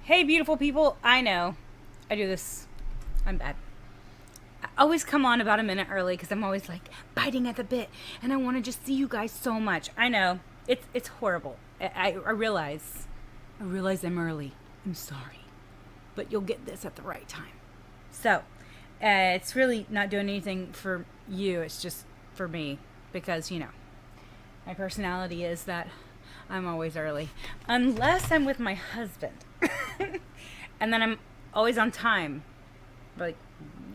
Hey, beautiful people. I know. I do this. I'm bad. I always come on about a minute early because I'm always like biting at the bit and I want to just see you guys so much. I know. It's horrible. I realize. I realize I'm early. I'm sorry. But you'll get this at the right time. So, it's really not doing anything for you. It's just for me because, my personality is that I'm always early. Unless I'm with my husband. And then I'm always on time. Like,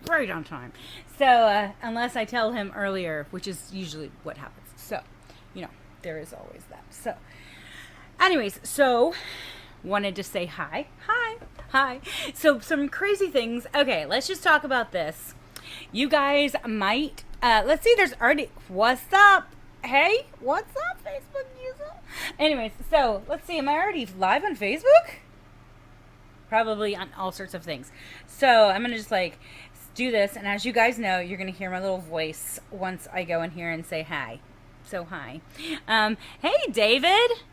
right on time. So, unless I tell him earlier, which is usually what happens. So, there is always that. So, anyways, wanted to say hi. Hi. So, some crazy things. Okay, let's just talk about this. You guys might, let's see, there's already, what's up? Hey, what's up, Facebook user? Anyways, so let's see. Am I already live on Facebook? Probably on all sorts of things. So I'm going to just do this. And as you guys know, you're going to hear my little voice once I go in here and say hi. So hi. Hey, David.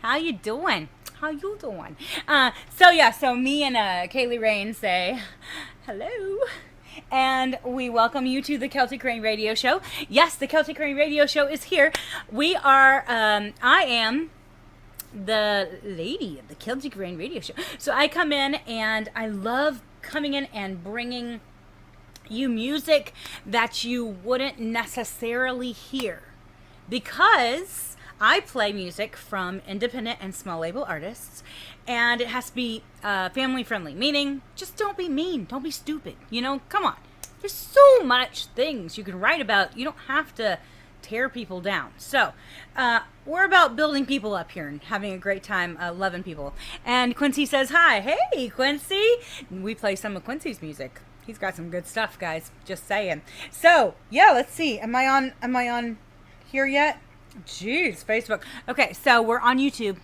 How you doing? How you doing? So me and Kaylee Rain say hello. And we welcome you to the Celtic Rain Radio Show. Yes, the Celtic Rain Radio Show is here. We are, I am the lady of the Celtic Rain Radio Show. So I come in and I love coming in and bringing you music that you wouldn't necessarily hear. Because I play music from independent and small label artists, and it has to be family friendly, meaning just don't be mean, don't be stupid, come on. There's so much things you can write about. You don't have to tear people down. So we're about building people up here and having a great time, loving people. And Quincy says hi. Hey, Quincy. We play some of Quincy's music. He's got some good stuff, guys. Just saying. So yeah, let's see. Am I on here yet? Jeez, Facebook. Okay, so we're on YouTube.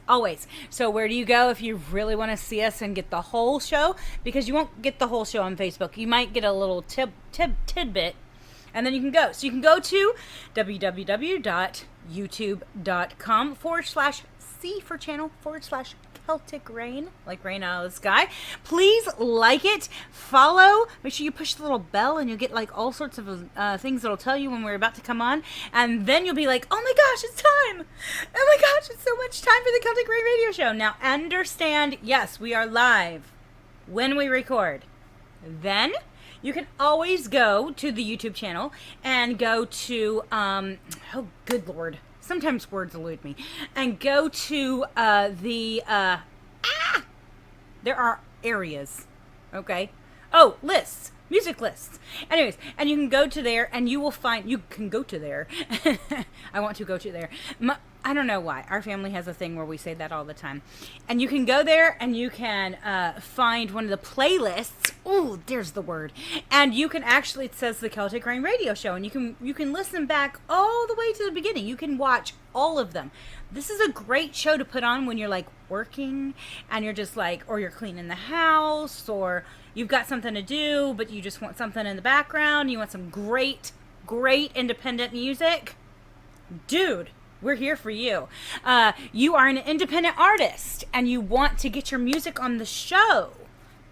Always. So where do you go if you really want to see us and get the whole show? Because you won't get the whole show on Facebook. You might get a little tidbit, and then you can go. So you can go to www.youtube.com/C for channel /Celtic Rain, like rain out of the sky. Please like it, follow, make sure you push the little bell and you'll get all sorts of things that'll tell you when we're about to come on, and then you'll be like, oh my gosh, it's time. Oh my gosh, it's so much time for the Celtic Rain Radio Show. Now understand, yes, we are live when we record. Then you can always go to the YouTube channel and go to, oh good Lord, sometimes words elude me, and go to there are areas, okay? Oh, lists, music lists. Anyways, and you can go to there and you will find, you can go to there. I want to go to there. I don't know why. Our family has a thing where we say that all the time. And you can go there and you can find one of the playlists. Ooh, there's the word. And you can actually, it says the Celtic Rain Radio Show, and you can listen back all the way to the beginning. You can watch all of them. This is a great show to put on when you're working and you're just or you're cleaning the house, or you've got something to do, but you just want something in the background. You want some great independent music. Dude, we're here for you. You are an independent artist and you want to get your music on the show.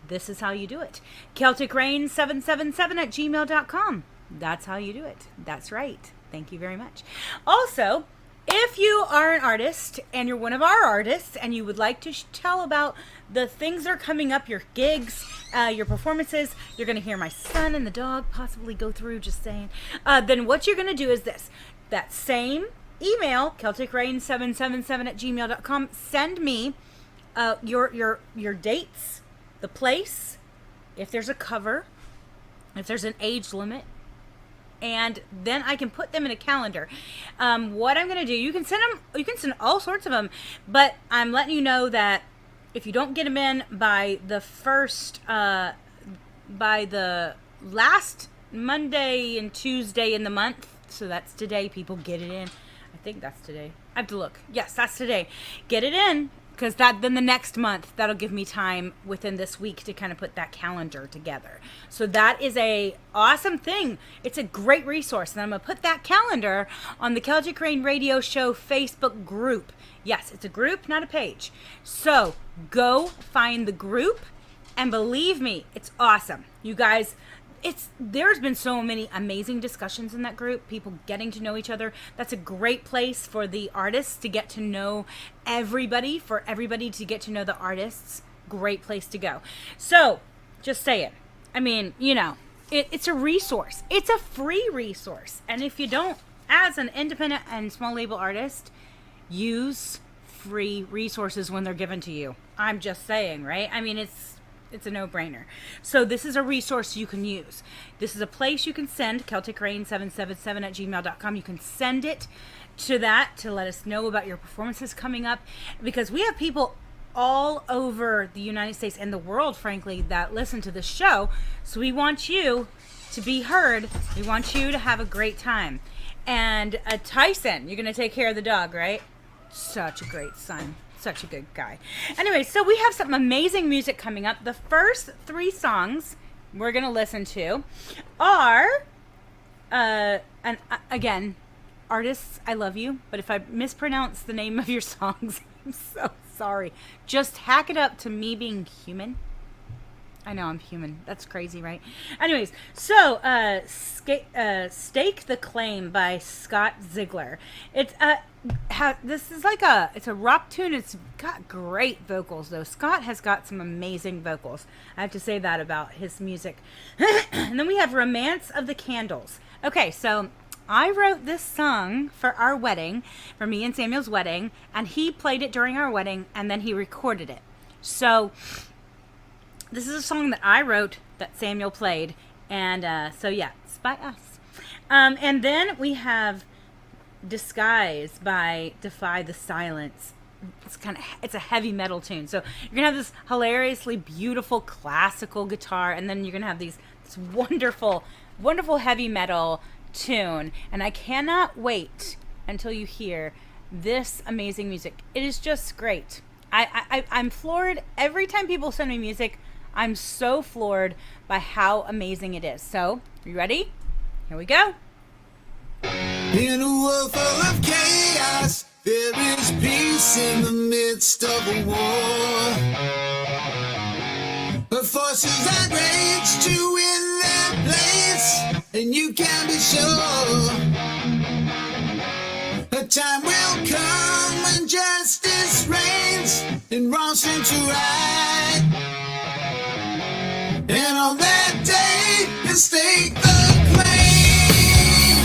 This is how you do it. CelticRain777@gmail.com. That's how you do it. That's right. Thank you very much. Also, if you are an artist and you're one of our artists and you would like to tell about the things that are coming up, your gigs, your performances, you're going to hear my son and the dog possibly go through, just saying, then what you're going to do is this. That same email, CelticRain777@gmail.com, send me your dates, the place, if there's a cover, if there's an age limit, and then I can put them in a calendar. What I'm going to do, you can send all sorts of them, but I'm letting you know that if you don't get them in by the last Monday and Tuesday in the month, so that's today, people, get it in. I think that's today. I have to look. Yes, that's today. Get it in, because then the next month, that'll give me time within this week to kind of put that calendar together. So that is a awesome thing. It's a great resource. And I'm going to put that calendar on the Celtic Rain Radio Show Facebook group. Yes, it's a group, not a page. So go find the group, and believe me, it's awesome. You guys, there's been so many amazing discussions in that group, people getting to know each other. That's a great place for the artists to get to know everybody, for everybody to get to know the artists. Great place to go. So just say it. I mean, it's a resource. It's a free resource. And if you don't, as an independent and small label artist, use free resources when they're given to you. I'm just saying, right? I mean, it's a no-brainer. So this is a resource you can use. This is a place you can send celticrain777@gmail.com. You can send it to that to let us know about your performances coming up, because we have people all over the United States and the world, frankly, that listen to this show. So we want you to be heard. We want you to have a great time. And Tyson, you're going to take care of the dog, right? Such a great son. Such a good guy. Anyway, so we have some amazing music coming up. The first 3 songs we're going to listen to are, and again, artists, I love you, but if I mispronounce the name of your songs, I'm so sorry. Just hack it up to me being human. I know I'm human. That's crazy, right? Anyways, so "Stake the Claim" by Scott Ziegler. It's it's a rock tune. It's got great vocals though. Scott has got some amazing vocals. I have to say that about his music. And then we have "Romance of the Candles." Okay, so I wrote this song for our wedding, for me and Samuel's wedding, and he played it during our wedding, and then he recorded it. So this is a song that I wrote that Samuel played, and so yeah, it's by us. And then we have "Disguise" by Defy the Silence. It's a heavy metal tune. So you're gonna have this hilariously beautiful classical guitar, and then you're gonna have this wonderful, wonderful heavy metal tune. And I cannot wait until you hear this amazing music. It is just great. I'm floored every time people send me music. I'm so floored by how amazing it is. So, you ready? Here we go. In a world full of chaos, there is peace in the midst of a war. The forces that rage to win their place, and you can be sure a time will come when justice reigns and wrong seems to right. And on that day, you stake the claim.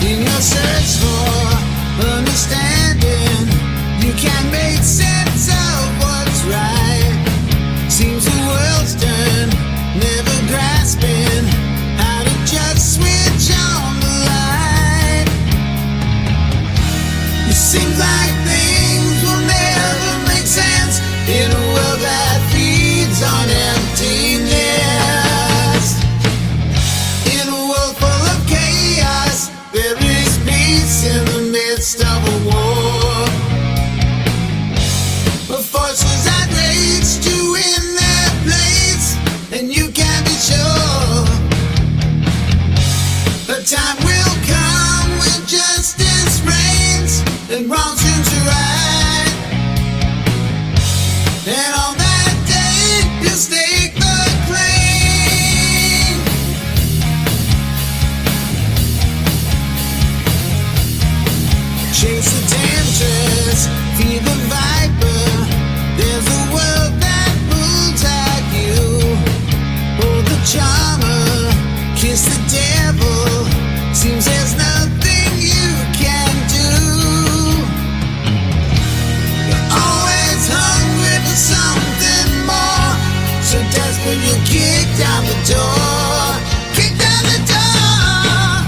In your search for understanding, you can't make sense of what's right. Seems the world's turned, never grasping how to just switch on the light. It seems like things will never make sense in a world that feeds on emptiness. In a world full of chaos, there is peace in the midst of a war. The forces that rage to win their place, and you can be sure the time will come when justice reigns and wrong seems to right. And on that day, you stake the claim. Chase the temptress, feed the viper. There's a world that moves at you. Hold the charmer, kiss the devil. Seems there's nothing you can do. You're always hungry for something more, so desperate you kick down the door. Kick down the door.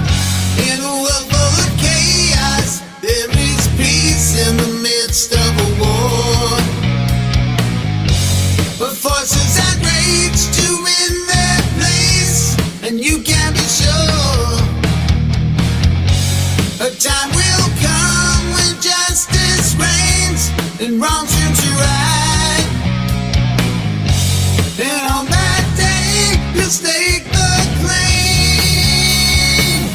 In a world full of chaos, there is peace in the midst of a war. But forces that rage to win their place, and you can be sure a time will come when justice reigns and wrong seems to right. And on that day, you'll stake the claim.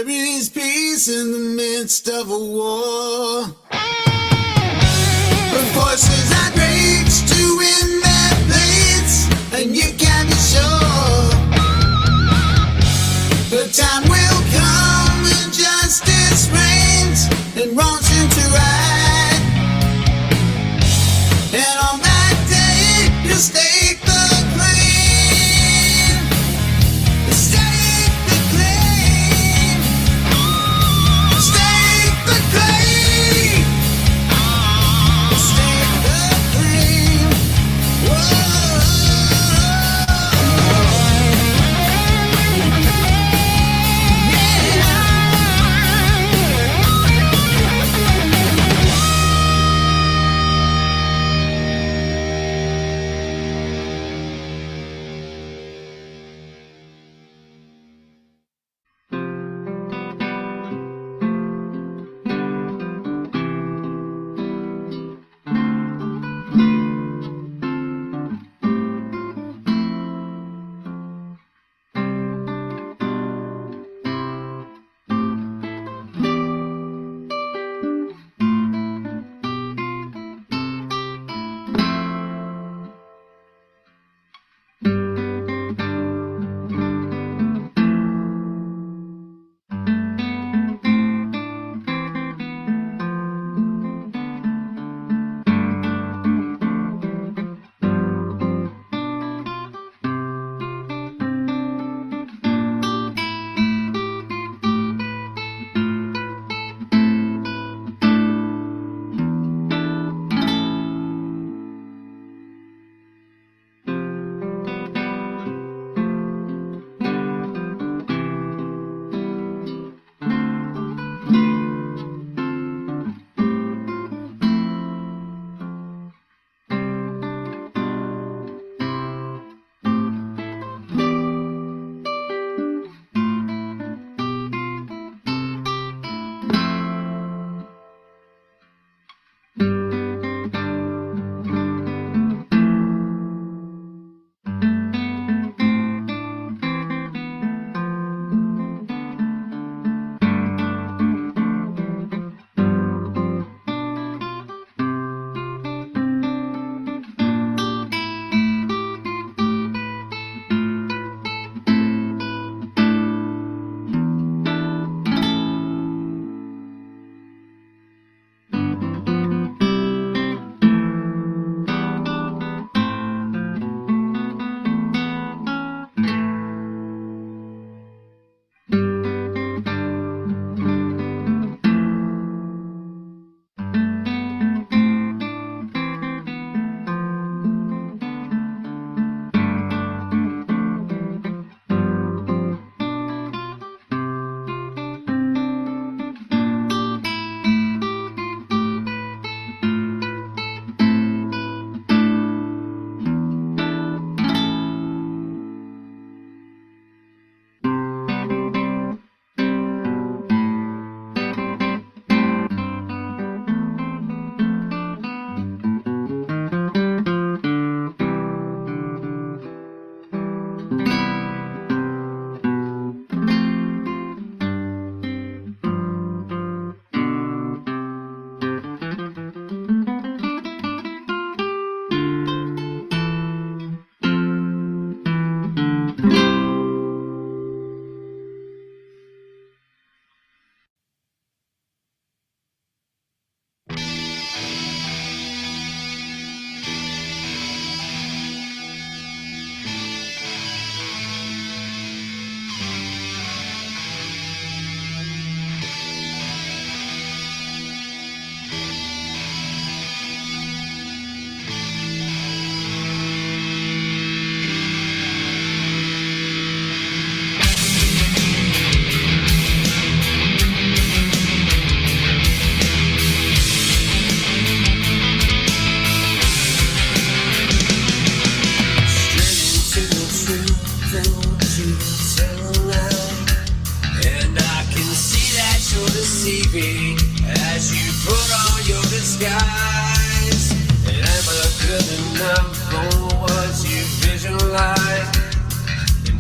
There is peace in the midst of a war. But forces outrage to win their place, and you can be sure the time will come when justice reigns and wrong seems to right. And on that day, you'll stake the claim. Stake the claim. Stake the claim. Stake the claim. Whoa.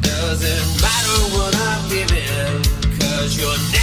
Doesn't matter what I'm giving, 'cause you're never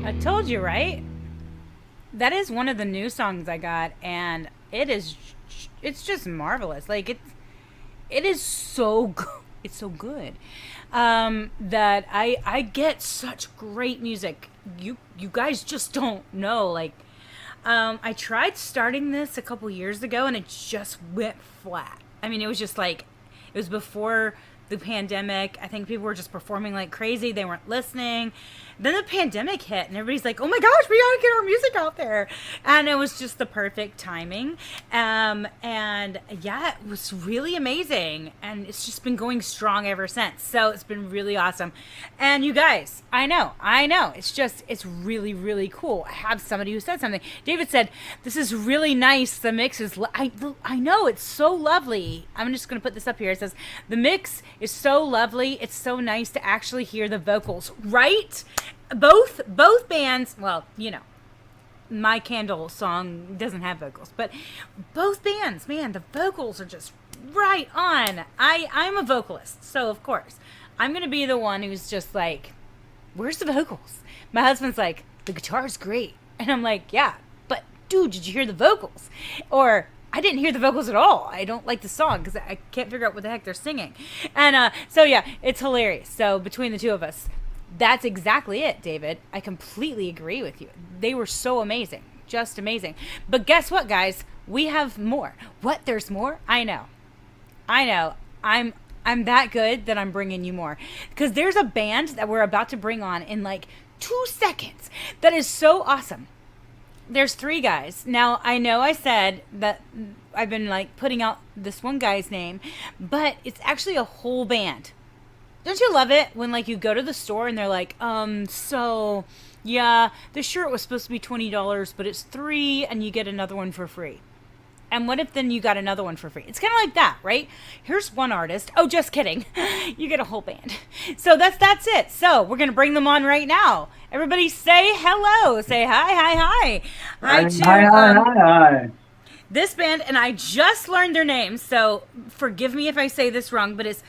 I told you, right? That is one of the new songs I got, and it's just marvelous. Like it is so good. It's so good that I get such great music. You guys just don't know. Like I tried starting this a couple years ago, and it just went flat. I mean, it was just like it was before the pandemic. I think people were just performing like crazy. They weren't listening. Then the pandemic hit, and everybody's like, "Oh my gosh, we gotta get our music out there!" And it was just the perfect timing. And yeah, it was really amazing, and it's just been going strong ever since. So it's been really awesome. And you guys, I know, it's really, really cool. I have somebody who said something. David said, "This is really nice. The mix is. I know it's so lovely. I'm just gonna put this up here. It says the mix is so lovely. It's so nice to actually hear the vocals, right?" Both bands, well, you know, My Candle song doesn't have vocals, but both bands, man, the vocals are just right on. I'm a vocalist, so of course I'm gonna be the one who's just like, where's the vocals? My husband's like, the guitar's great, and I'm like, yeah, but dude, did you hear the vocals? Or I didn't hear the vocals at all. I don't like the song because I can't figure out what the heck they're singing. And so yeah, it's hilarious. So between the two of us, that's exactly it, David. I completely agree with you. They were so amazing. Just amazing. But guess what, guys? We have more. What? There's more? I know. I'm that good that I'm bringing you more. Because there's a band that we're about to bring on in like 2 seconds that is so awesome. There's 3 guys. Now, I know I said that I've been like putting out this one guy's name, but it's actually a whole band. Don't you love it when, like, you go to the store and they're like, so, yeah, the shirt was supposed to be $20, but it's $3, and you get another one for free. And what if then you got another one for free? It's kind of like that, right? Here's one artist. Oh, just kidding. You get a whole band. So that's it. So we're going to bring them on right now. Everybody say hello. Say hi. Hi. This band, and I just learned their name, so forgive me if I say this wrong, but it's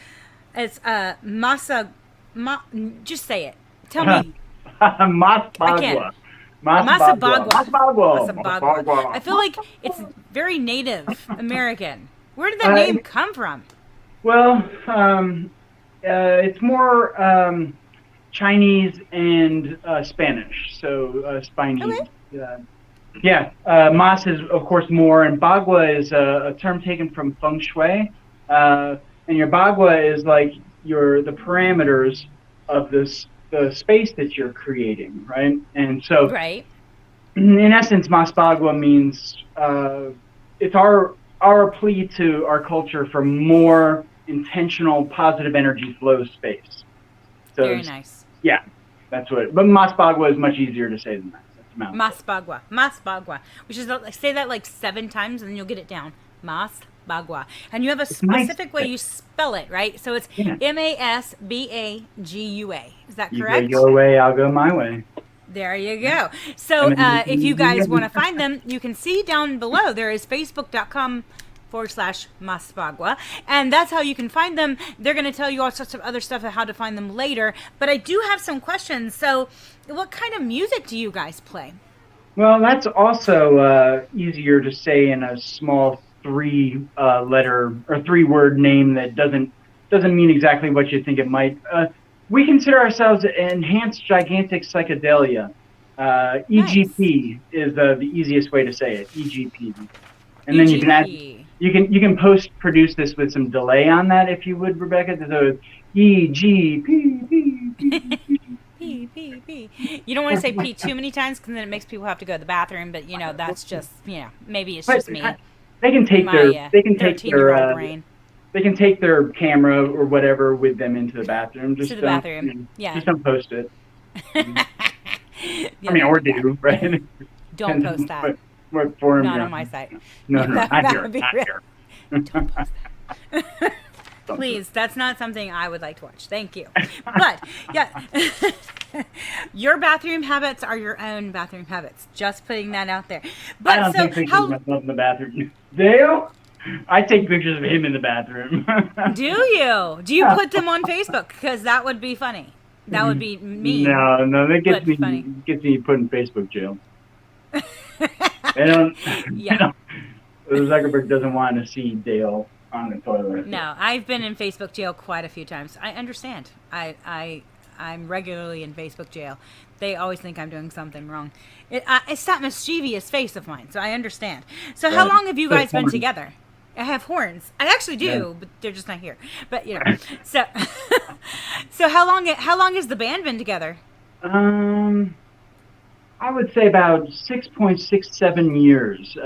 just say it. Tell me. Masbagwa. Masabagwa. I feel like it's very Native American. Where did that name come from? Well, it's more Chinese and Spanish, so Spiny. Okay. Mas is of course more, and Bagua is a term taken from feng shui. And your bagua is like the parameters of the space that you're creating, right? And so, right. In essence, mas bagua means it's our plea to our culture for more intentional, positive energy flow space. So very nice. Yeah, that's what. But mas bagua is much easier to say than that. Mas bagua. We should say that like 7 times, and then you'll get it down. Mas bagua. And you have a specific way you spell it, right? So it's Masbagua. Is that correct? You go your way, I'll go my way. There you go. So if you guys want to find them, you can see down below there is facebook.com/Masbagua, and that's how you can find them. They're going to tell you all sorts of other stuff of how to find them later, but I do have some questions. So what kind of music do you guys play? Well, that's also easier to say in a small 3-letter or 3-word name that doesn't mean exactly what you think it might. We consider ourselves enhanced gigantic psychedelia. EGP is the easiest way to say it. EGP, and then you can post produce this with some delay on that if you would, Rebecca. So EGP. P. You don't want to say P too many times because then it makes people have to go to the bathroom. But that's just maybe it's just me. They can take brain. They can take their camera or whatever with them into the bathroom. Just don't post it. Or do, right? Don't post that. What forum? Not on my site. No, that would be real. Don't post that. Please, that's not something I would like to watch. Thank you. But, your bathroom habits are your own bathroom habits. Just putting that out there. But I don't take pictures of myself in the bathroom. Dale? I take pictures of him in the bathroom. Do you? Do you put them on Facebook? Because that would be funny. That would be mean. No, that gets but funny. me put in Facebook jail. They don't. Yeah. They don't Zuckerberg doesn't want to see Dale on the toilet. No, I've been in Facebook jail quite a few times. I understand. I'm regularly in Facebook jail. They always think I'm doing something wrong. It's that mischievous face of mine, so I understand. So how long have you guys been together? I have horns. I actually do, but they're just not here. But so so how long has the band been together? I would say about 6.67 years.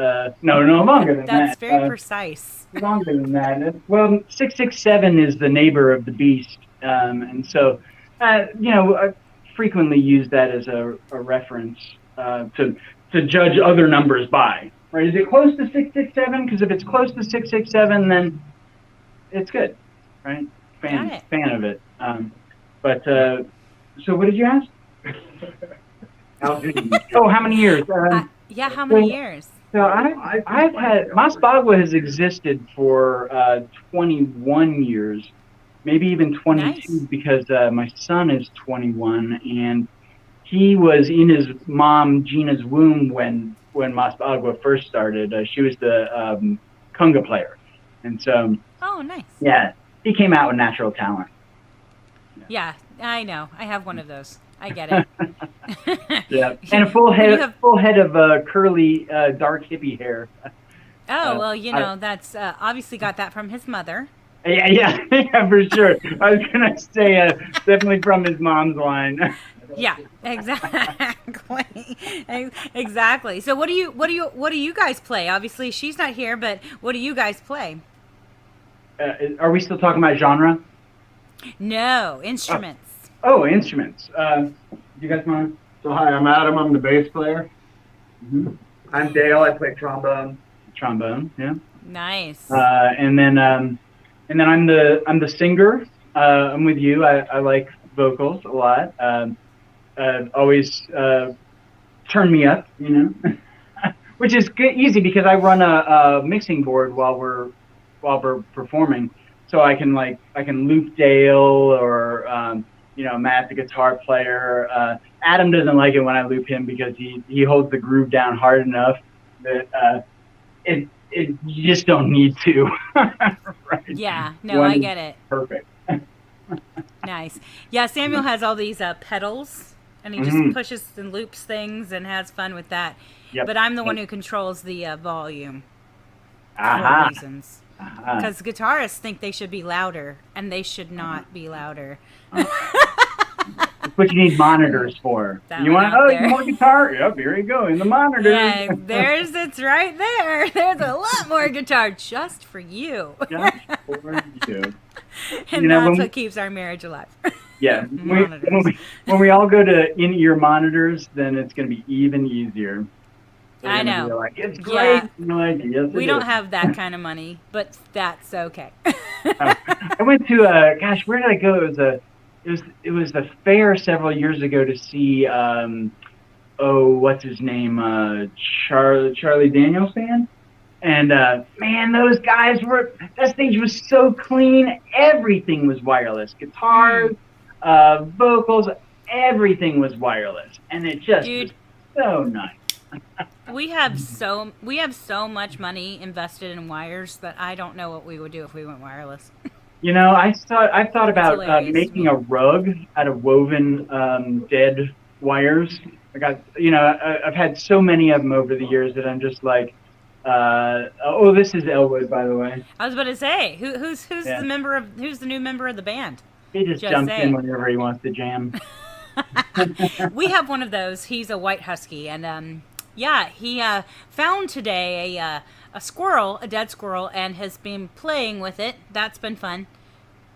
No, longer than that. That's very precise. Longer than that. Well, 667 is the neighbor of the beast, and so I frequently use that as a reference to judge other numbers by. Right? Is it close to 667? Because if it's close to 667, then it's good, right? Fan of it. But so what did you ask? How many years? How many years? So I've had Mas Bagua has existed for 21 years, maybe even 22, Nice. because my son is 21, and he was in his mom Gina's womb when Mas Bagua first started. She was the conga player, and so Oh, nice. yeah, he came out with natural talent. Yeah, I know. I have one of those. I get it. Yeah, and a full head of curly dark hippie hair. Oh, well, that's obviously got that from his mother. Yeah, for sure. I was gonna say definitely from his mom's line. Yeah, exactly. Exactly. So what do you guys play? Obviously, she's not here, but what do you guys play? Are we still talking about genre? No, instruments. Oh, instruments. You guys want? So hi, I'm Adam. I'm the bass player. Mm-hmm. I'm Dale. I play trombone. Trombone, yeah. Nice. And then I'm the singer. I'm with you. I like vocals a lot. Always turn me up, which is easy because I run a mixing board while we're performing, so I can loop Dale or Matt the guitar player. Adam doesn't like it when I loop him because he holds the groove down hard enough that you just don't need to. Right? Yeah, no, I get it. Perfect. Nice. Yeah, Samuel has all these pedals, and he just pushes and loops things and has fun with that. Yep. But I'm the one who controls the volume Aha. for reasons. Because guitarists think they should be louder, and they should not be louder. That's what you need monitors for. That You one want out you there. want guitar? Yep, here you go in the monitor. Yeah, it's right there. There's a lot more guitar just for you. Just for you. And that's what keeps our marriage alive. Yeah, Monitors. when we all go to in-ear monitors, then it's going to be even easier. They're I gonna be know. like, it's great. Yeah. And you're like, yes, We it don't is. have that kind of money, but that's okay. I went to where did I go? It was the fair several years ago to see what's his name, Charlie Daniels band, and man, those guys that stage was so clean. Everything was wireless, guitars, vocals, everything was wireless, and it just Dude. was so nice. We have so much money invested in wires that I don't know what we would do if we went wireless. I thought about hilarious. making a rug out of woven dead wires. I've had so many of them over the years that I'm just like, this is Elwood, by the way. I was about to say, who's Yeah. who's the new member of the band? He just jumps in whenever he wants to jam. We have one of those. He's a white husky, and he found today a dead squirrel, and has been playing with it. That's been fun.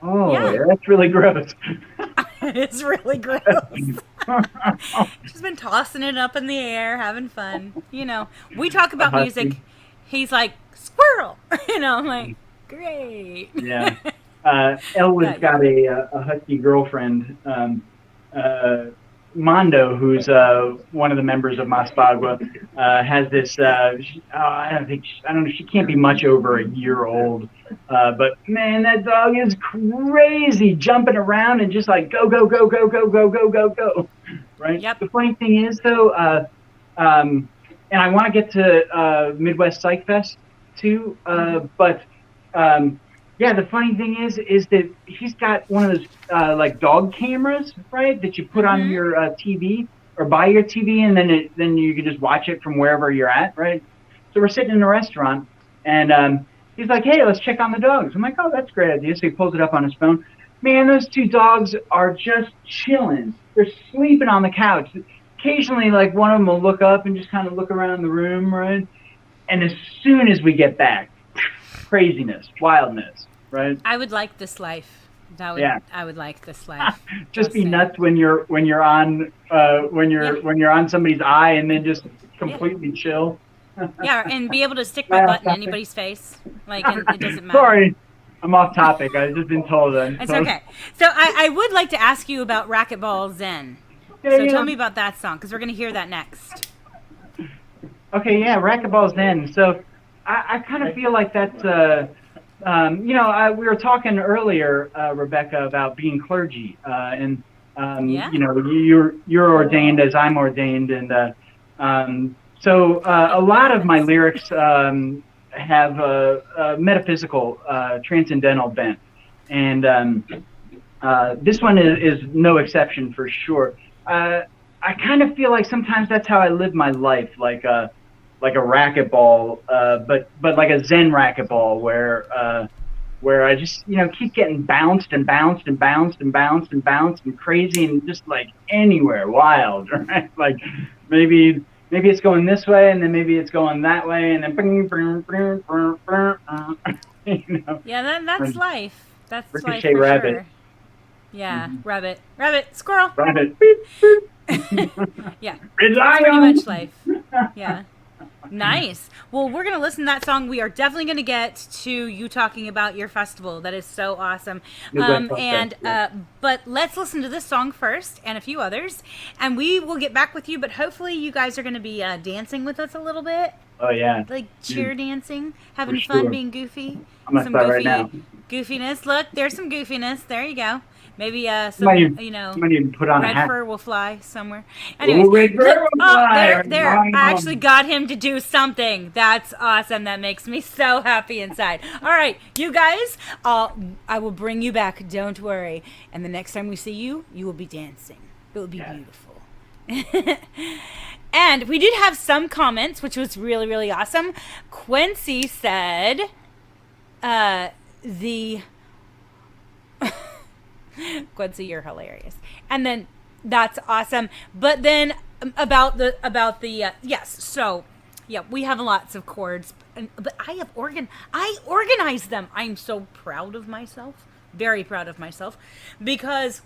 Oh, Yeah. that's really gross. It's really gross. She's been tossing it up in the air, having fun. We talk about husky. music. He's like, squirrel. I'm like, great. Yeah. Elwood's got a husky girlfriend. Mondo, who's one of the members of Maspagua, has this. I don't know. She can't be much over a year old, but man, that dog is crazy, jumping around and just like go go go go go go go go go. Right. Yep. The funny thing is though, and I want to get to Midwest Psych Fest too, but. Yeah, the funny thing is that he's got one of those like dog cameras, right? That you put on your TV or by your TV, and then you can just watch it from wherever you're at, right? So we're sitting in a restaurant, and he's like, "Hey, let's check on the dogs." I'm like, "Oh, that's a great idea." So he pulls it up on his phone. Man, those two dogs are just chilling. They're sleeping on the couch. Occasionally, like one of them will look up and just kind of look around the room, right? And as soon as we get back, craziness, wildness. Right. I would like this life. Yeah. I would like this life. Just be nuts when you're on when you're on somebody's eye and then just completely chill. Yeah, and be able to stick my butt in anybody's face. Like, and it doesn't matter. Sorry, I'm off topic. I've just been told that. It's okay. So I would like to ask you about Racquetball Zen. So tell me about that song, because we're going to hear that next. Okay, yeah, Racquetball Zen. So I kind of feel like that's. We were talking earlier, Rebecca, about being clergy, and you're ordained as I'm ordained, and so a lot of my lyrics have a metaphysical, transcendental bent, and this one is no exception for sure. I kind of feel like sometimes that's how I live my life, like a racquetball, but like a Zen racquetball where I just keep getting bounced and bounced and bounced and bounced and bounced and crazy and just like anywhere wild, right? Like maybe it's going this way and then maybe it's going that way and then Yeah, that's life. That's life Ricochet for rabbit. sure. Yeah, rabbit, squirrel. Rabbit. Yeah, Red that's pretty lion. much life. Yeah. Nice. Well, we're going to listen to that song. We are definitely going to get to you talking about your festival. That is so awesome. But let's listen to this song first and a few others, and we will get back with you, but hopefully you guys are going to be dancing with us a little bit. Oh, yeah. Like cheer dancing, having For fun, sure. being goofy. I'm going to start right now. Goofiness. Look, there's some goofiness. There you go. Maybe some, Might even put on a red hat. fur will fly somewhere. Anyways, red fur will fly. there. I actually got him to do something. That's awesome. That makes me so happy inside. All right, you guys, I will bring you back. Don't worry. And the next time we see you, you will be dancing. It will be beautiful. And we did have some comments, which was really, really awesome. Quincy said, Quincy, you're hilarious. And then that's awesome. But then about the yes. So yeah, we have lots of chords, but I organize them. I'm so proud of myself, very proud of myself, because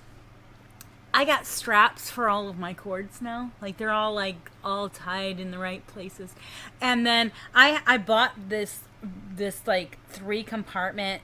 I got straps for all of my chords now. Like they're all tied in the right places. And then I bought this like 3-compartment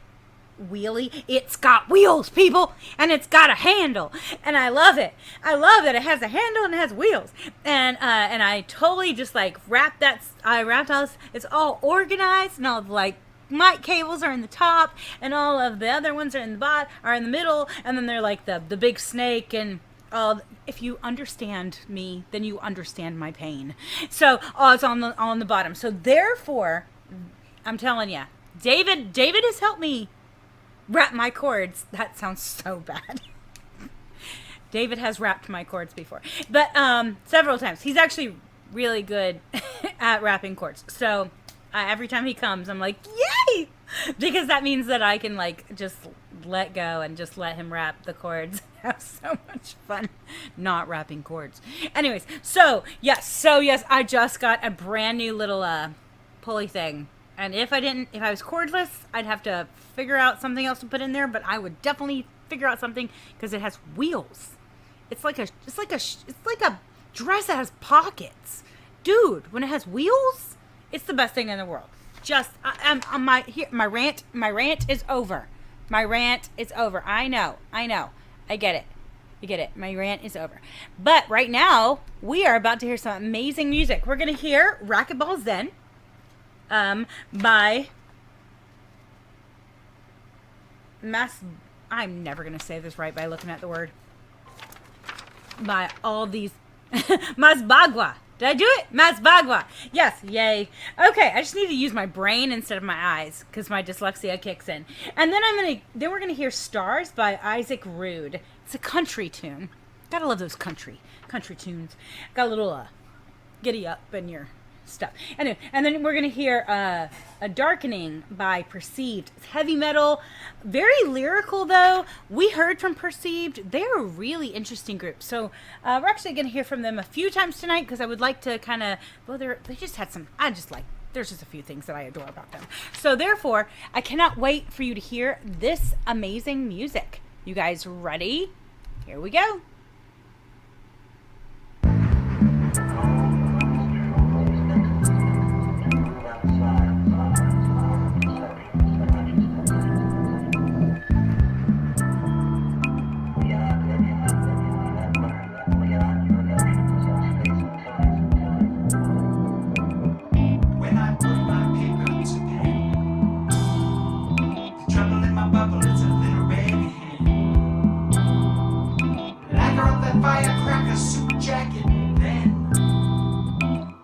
wheelie. It's got wheels, people, and it's got a handle, and I love it. I love that it has a handle and it has wheels. And I totally just like wrapped all this. It's all organized, and all of like mic cables are in the top, and all of the other ones are in the middle, and then they're like the big snake and all. If you understand me, then you understand my pain. So it's on the bottom. So therefore, I'm telling you, David has helped me wrap my cords. That sounds so bad. David has wrapped my cords before, but several times. He's actually really good at wrapping cords. So every time he comes, I'm like, yay! Because that means that I can like just let go and just let him wrap the cords. Have so much fun not wrapping cords. Anyways, so yes, I just got a brand new little pulley thing. And if I was cordless, I'd have to figure out something else to put in there, but I would definitely figure out something because it has wheels. It's like a dress that has pockets. Dude, when it has wheels, it's the best thing in the world. My rant is over. My rant is over. I know. I get it. You get it. My rant is over. But right now, we are about to hear some amazing music. We're going to hear Racquetball Zen by I'm never going to say this right by looking at the word. By all these Masbagwa. Did I do it? Masbagwa. Yes, yay. Okay, I just need to use my brain instead of my eyes because my dyslexia kicks in. And then we're gonna hear Stars by Isaac Rude. It's a country tune. Gotta love those country tunes. Got a little giddy up in your stuff. Anyway, and then we're gonna hear A Darkening by Perceived. It's heavy metal, very lyrical though. We heard from Perceived. They're a really interesting group. So we're actually gonna hear from them a few times tonight because I would like to kind of, they just had some, there's just a few things that I adore about them. So therefore, I cannot wait for you to hear this amazing music. You guys ready? Here we go. Firecracker suit jacket, then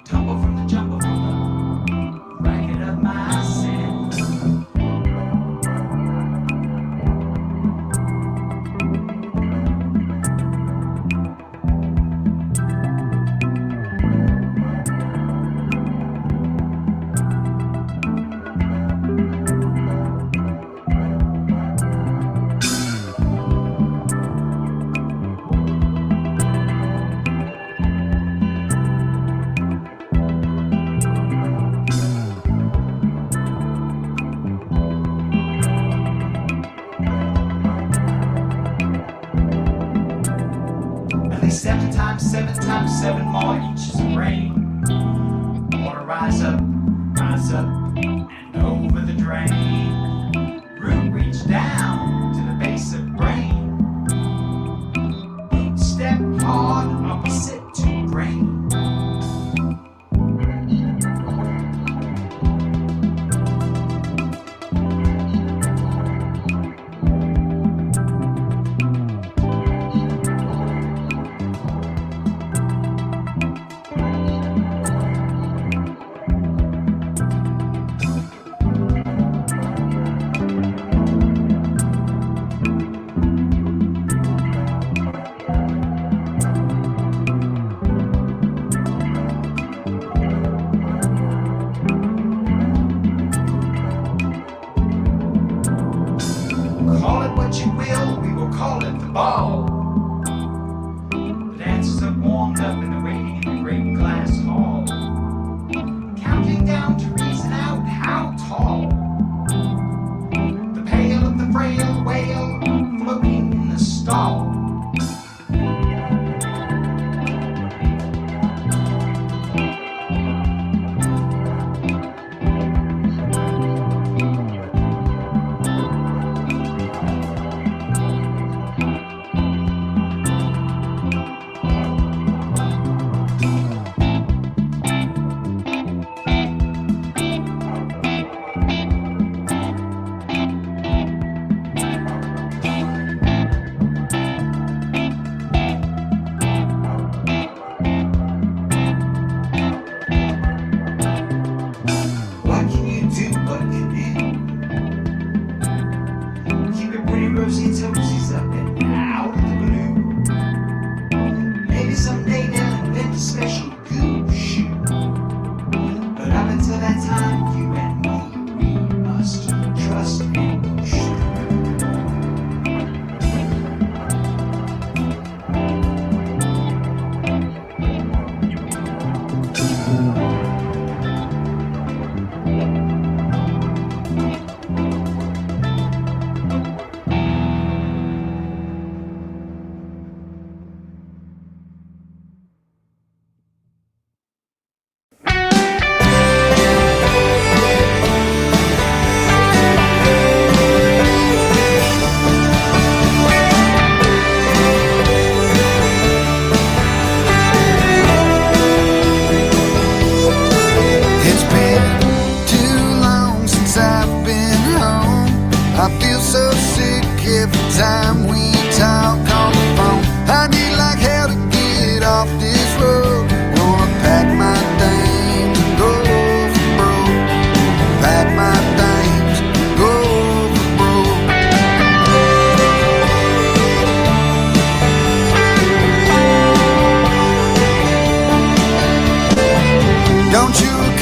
tumble from the jumble from the racket of my sin. Seven times 7 more inches of rain. Water rise up, and over the drain. Root reach down to the base of brain. Boot step hard, opposite to grain.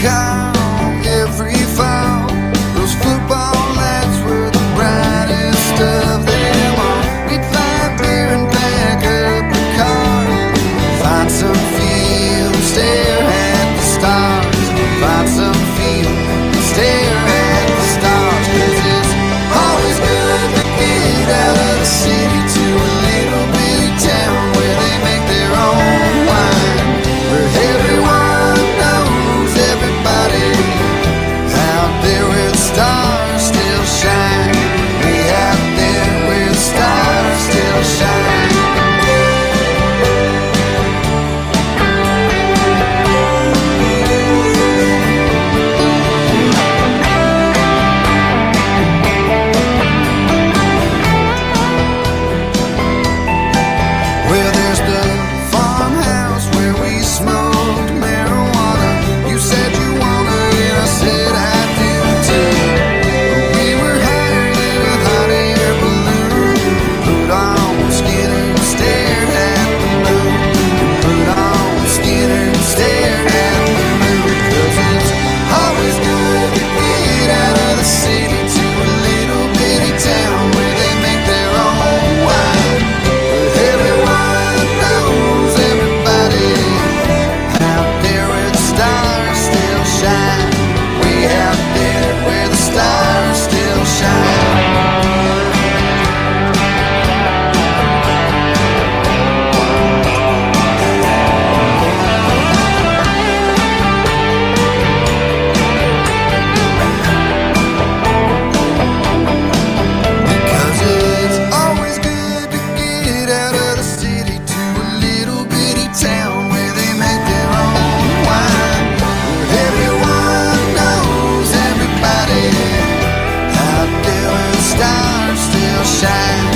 call every fall. Those football nights were the brightest of them all. We'd find beer and back up the car, find some field, stare at the stars. Find some field, stare at the stars. 'Cause it's always good to get out of the city to a little bitty town where they make their own wine, where everyone knows everybody, out there where the stars still shine. We out there where the stars still shine. Well, there's the farmhouse where we smoked marijuana. You said you wanna, and I said I do too. We were higher than a hot air balloon. Put on skin and stared at the moon. Put on skin and stared at the moon. 'Cause it's always good to get out of the city to a little bitty town where they make their own wine, where everyone knows everybody, out there where the stars still shine. We out there where the stars still shine. Because it's always good to get out of the city to a little bitty town where they make their own wine, where everyone knows everybody, out there where the stars still shine.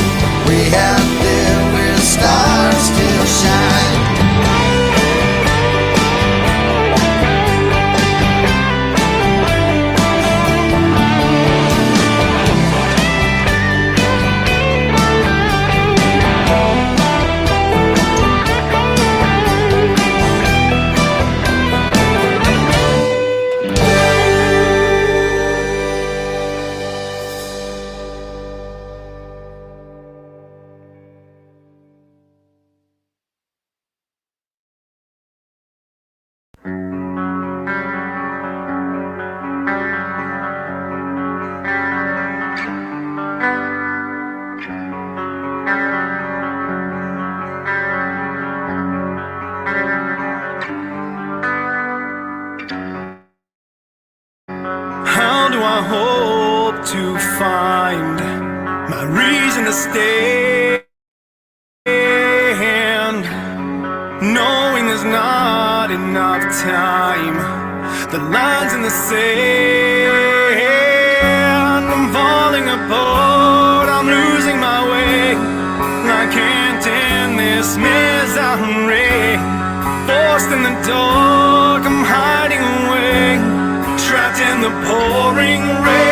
We out there where the stars still shine. How do I hope to find my reason to stand, knowing there's not enough time? The lines in the sand, I'm falling apart, I'm losing my way. I can't end this misery. Forced in the dark, I'm hiding away, trapped in the pouring rain.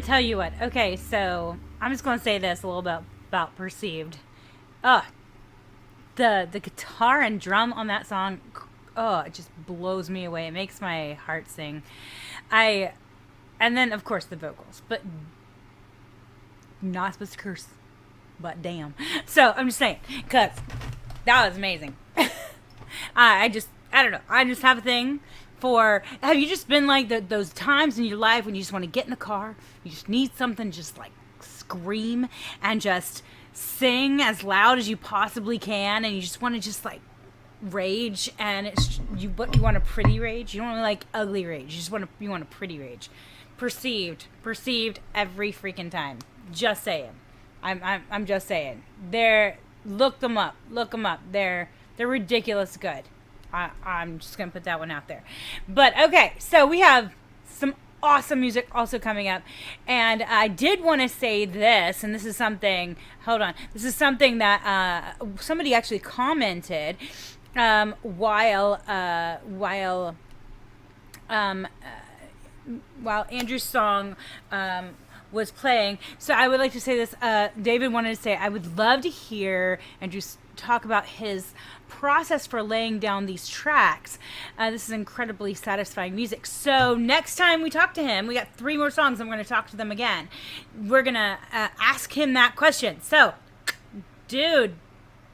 tell you what. Okay, so I'm just gonna say this a little bit about Perceived. The guitar and drum on that song, it just blows me away. It makes my heart sing. And then of course the vocals, but not supposed to curse, but damn. So I'm just saying, cause that was amazing. I don't know. I just have a thing for. Have you just been like those times in your life when you just want to get in the car, you just need something, just like scream and just sing as loud as you possibly can, and you just want to just like rage, and it's but you want a pretty rage. You don't want like ugly rage. You want a pretty rage. Perceived every freaking time. Just saying. I'm just saying. Look them up. They're ridiculous good. I'm just gonna put that one out there. But okay, so we have some awesome music also coming up, and I did want to say this, and this is something. Hold on, this is something that somebody actually commented while Andrew's song was playing. So I would like to say this. David wanted to say, I would love to hear Andrew talk about his process for laying down these tracks. This is incredibly satisfying music. So next time we talk to him, we got 3 more songs. I'm going to talk to them again. We're going to ask him that question. So, dude,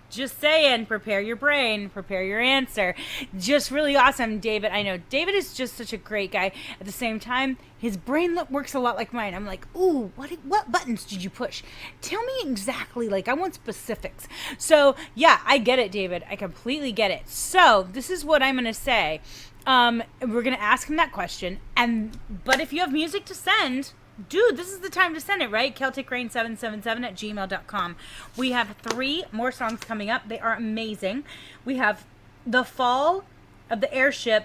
just saying, prepare your brain, prepare your answer. Just really awesome, David. I know David is just such a great guy. At the same time, his brain works a lot like mine. I'm like, ooh, what buttons did you push? Tell me exactly, like, I want specifics. So, yeah, I get it, David. I completely get it. So, this is what I'm going to say. We're going to ask him that question. But if you have music to send, dude, this is the time to send it, right? CelticRain777@gmail.com. We have 3 more songs coming up. They are amazing. We have The Fall of the Airship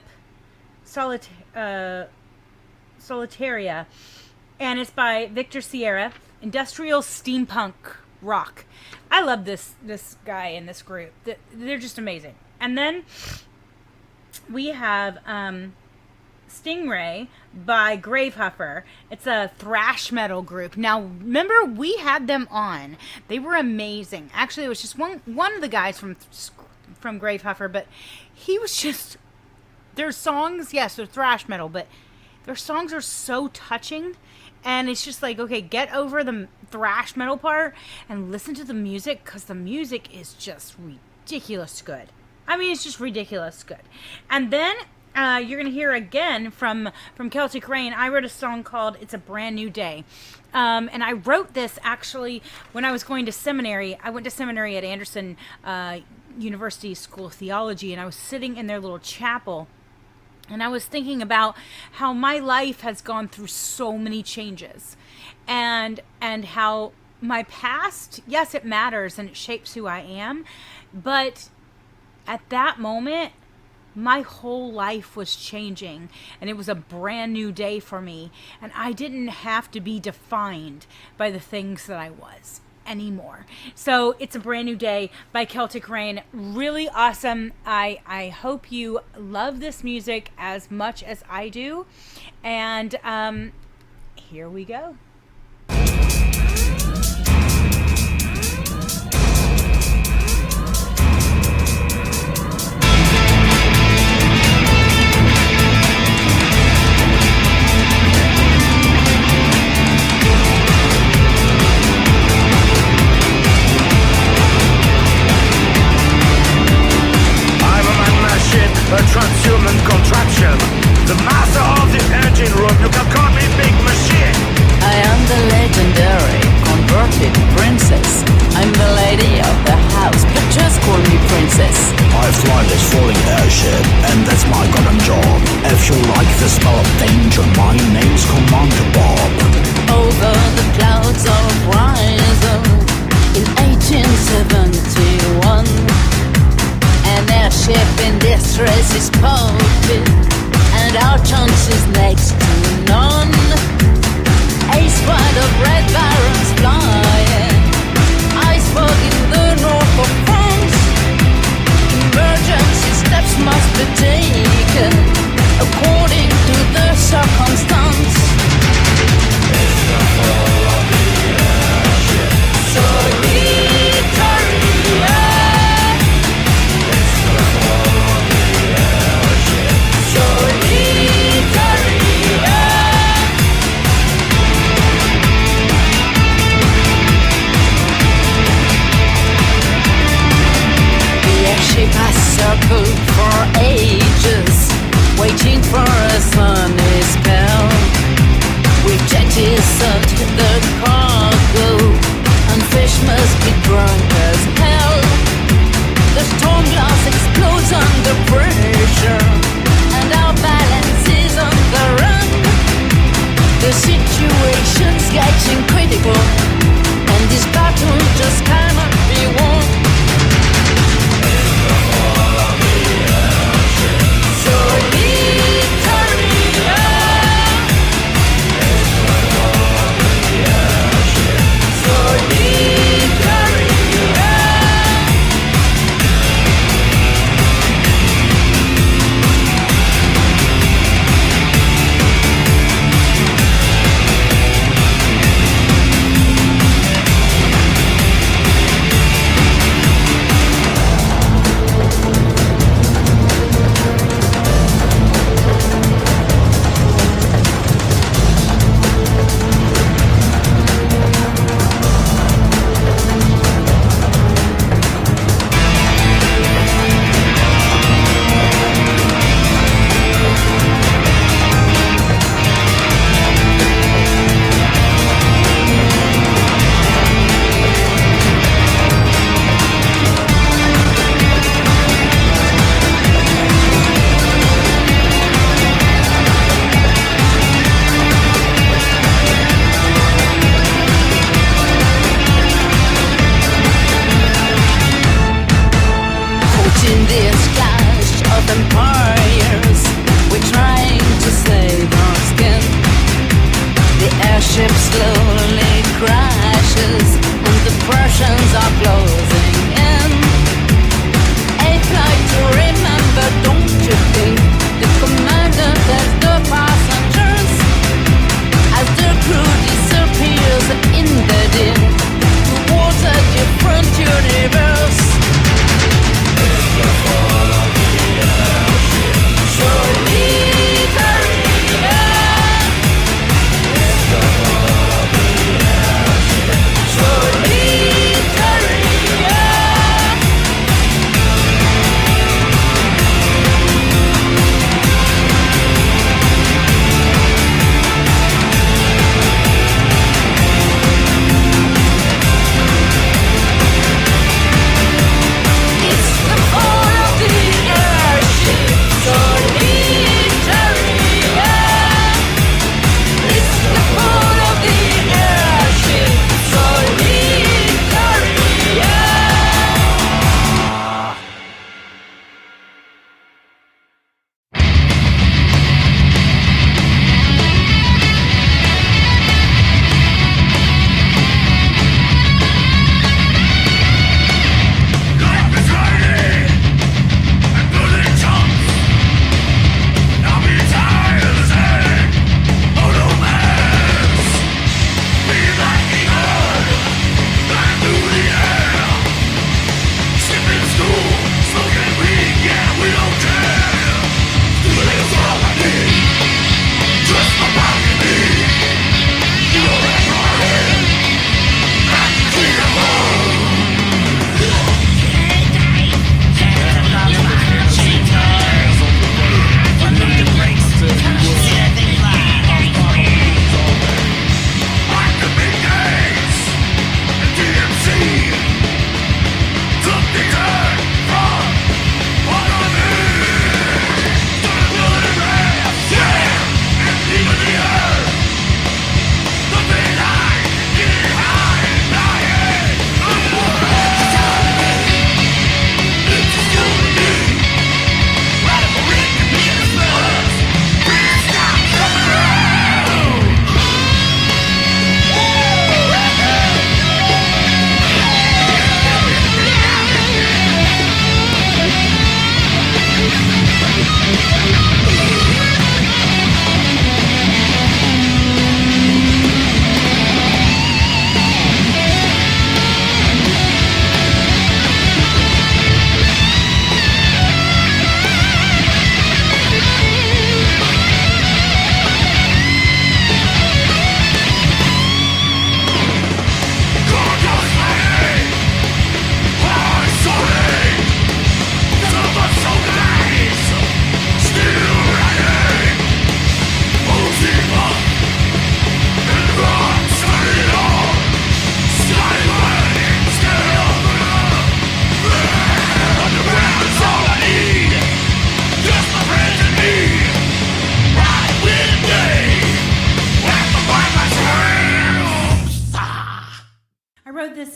Solitaria, and it's by Victor Sierra. Industrial steampunk rock. I love this guy in this group. They're just amazing. And then we have Stingray by Gravehuffer. It's a thrash metal group. Now, remember, we had them on. They were amazing. Actually, it was just one of the guys from Gravehuffer, but he was just... Their songs, yes, they're thrash metal, but their songs are so touching, and it's just like, okay, get over the thrash metal part and listen to the music, because the music is just ridiculous good. I mean, it's just ridiculous good. And then you're going to hear again from Celtic Rain. I wrote a song called It's a Brand New Day. And I wrote this actually when I was going to seminary. I went to seminary at Anderson University School of Theology, and I was sitting in their little chapel. And I was thinking about how my life has gone through so many changes. And how my past, yes, it matters and it shapes who I am. But at that moment, my whole life was changing, and it was a brand new day for me, and I didn't have to be defined by the things that I was anymore. So it's a brand new day by Celtic Rain. Really awesome. I hope you love this music as much as I do, and here we go. A transhuman contraption, the master of the engine room. You can call me Big Machine. I am the legendary converted princess. I'm the lady of the house, but just call me princess. I fly this falling airship, and that's my goddamn job. If you like the smell of danger, my name's Commander Bob. Over the clouds of horizon in 1871. An airship in distress is spotted, and our chances next to none. A squad of red barons flying, ice fog in the north of France. Emergency steps must be taken according to the circumstance. this clash of empires, we're trying to save our skin. The airship slowly crashes and the Prussians are closing in. A flight to remember, don't you think? The commander tells the passengers as the crew disappears in the dim towards a different universe.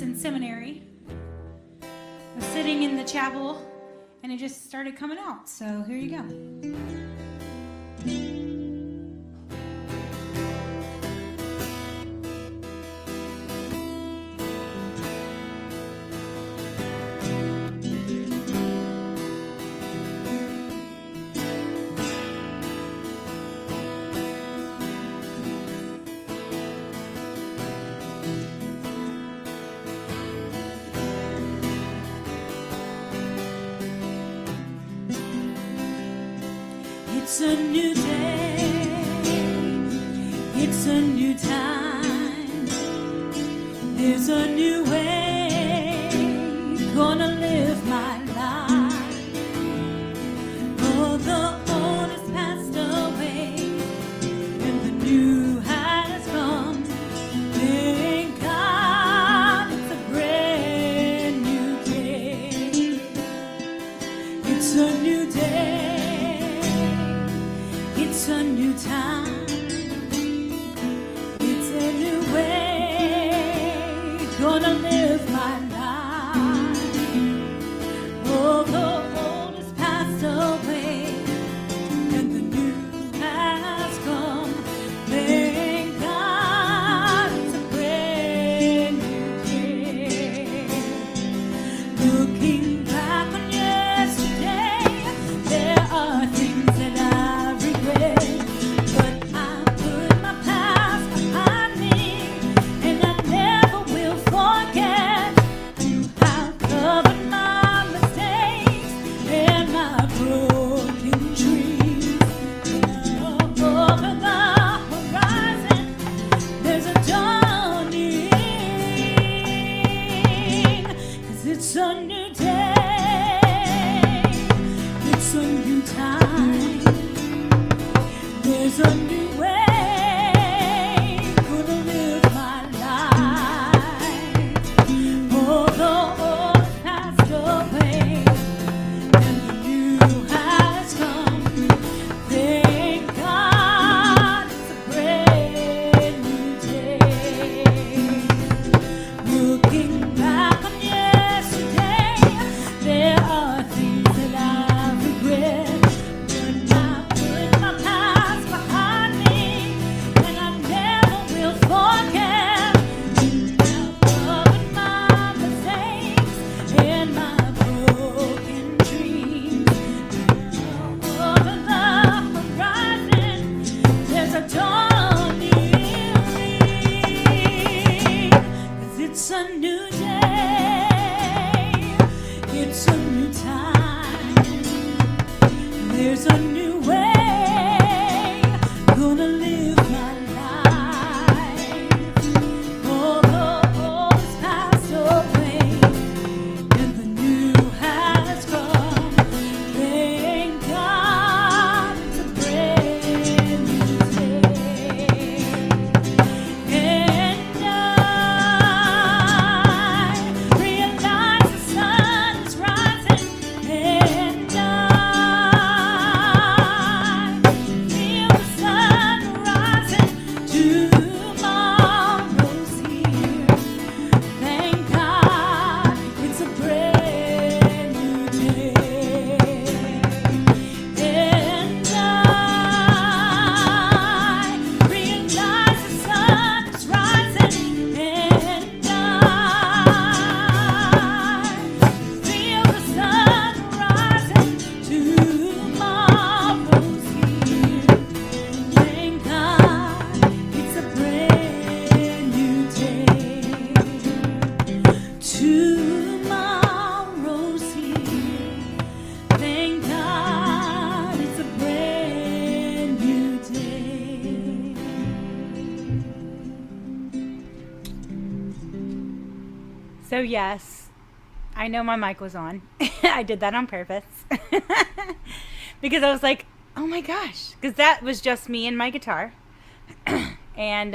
In seminary. I was sitting in the chapel and it just started coming out. So here you go. It's a new day, it's a new time, there's a new way, gonna live my life. Oh, the old has passed away, and the new has come. Thank God it's a brand new day, it's a new day. It's a new time, it's a new way, gonna live my life. Oh, the old broken dreams. Over the horizon, there's a dawning. 'Cause it's a new day, it's a new time, there's a new way. Gonna live my life. Although all has passed away and the new has come, thank God it's a brand new day. Looking back on yesterday, there are things that I regret, but I put my past behind me, and I never will forget. I've covered my mistakes and my broken dreams. Over the horizon, there's a dawning. 'Cause it's a new day, it's a new time, there's a new way. Gonna live my life. Although all has passed away and the new has come, thank God it's a brand new day. And I realize the sun is rising, and I feel the sun rising. Tomorrow's here. Thank God it's a brand new day. And I realize the sun is rising, and I feel the sun rising. Tomorrow's here. Thank God it's a brand new day. Tomorrow's here. Thank God it's a brand new day. So yes, I know my mic was on. I did that on purpose. Because I was like, oh my gosh. Because that was just me and my guitar. And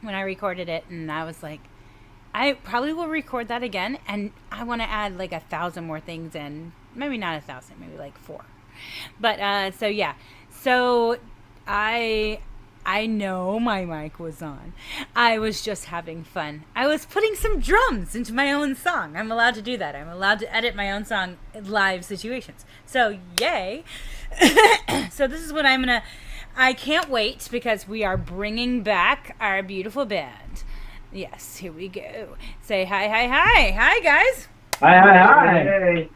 when I recorded it, and I was like, I probably will record that again. And I want to add like 1,000 more things in. Maybe not 1,000, maybe like 4. But so yeah. So I know my mic was on. I was just having fun. I was putting some drums into my own song. I'm allowed to do that. I'm allowed to edit my own song in live situations. So yay. So this is what I can't wait, because we are bringing back our beautiful band. Yes, here we go. Say hi, hi, hi. Hi, guys. Hi. Hey.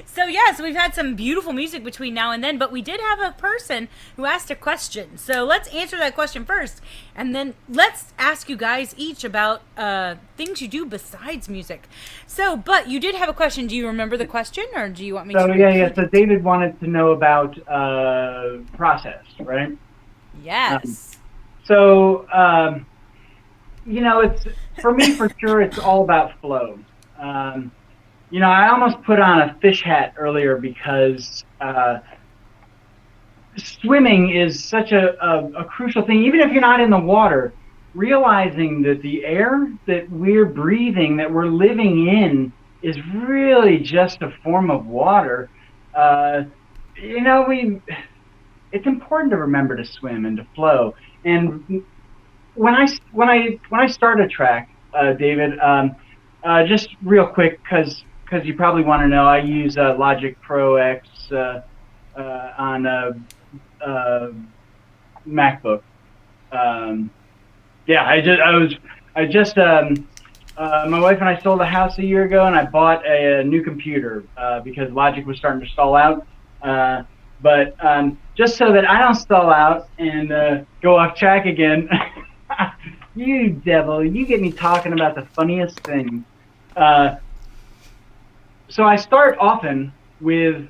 So we've had some beautiful music between now and then, but we did have a person who asked a question. So let's answer that question first, and then let's ask you guys each about things you do besides music. So, but you did have a question. Do you remember the question, or do you want me to? Yeah. So David wanted to know about process, right? Yes. It's for me, for sure, it's all about flow. I almost put on a fish hat earlier because swimming is such a crucial thing. Even if you're not in the water, realizing that the air that we're breathing, that we're living in, is really just a form of water. It's important to remember to swim and to flow. And when I start a track, David, just real quick, because you probably want to know, I use Logic Pro X on a MacBook. My wife and I sold a house a year ago, and I bought a new computer because Logic was starting to stall out. But just so that I don't stall out and go off track again, you devil, you get me talking about the funniest thing. So I start often with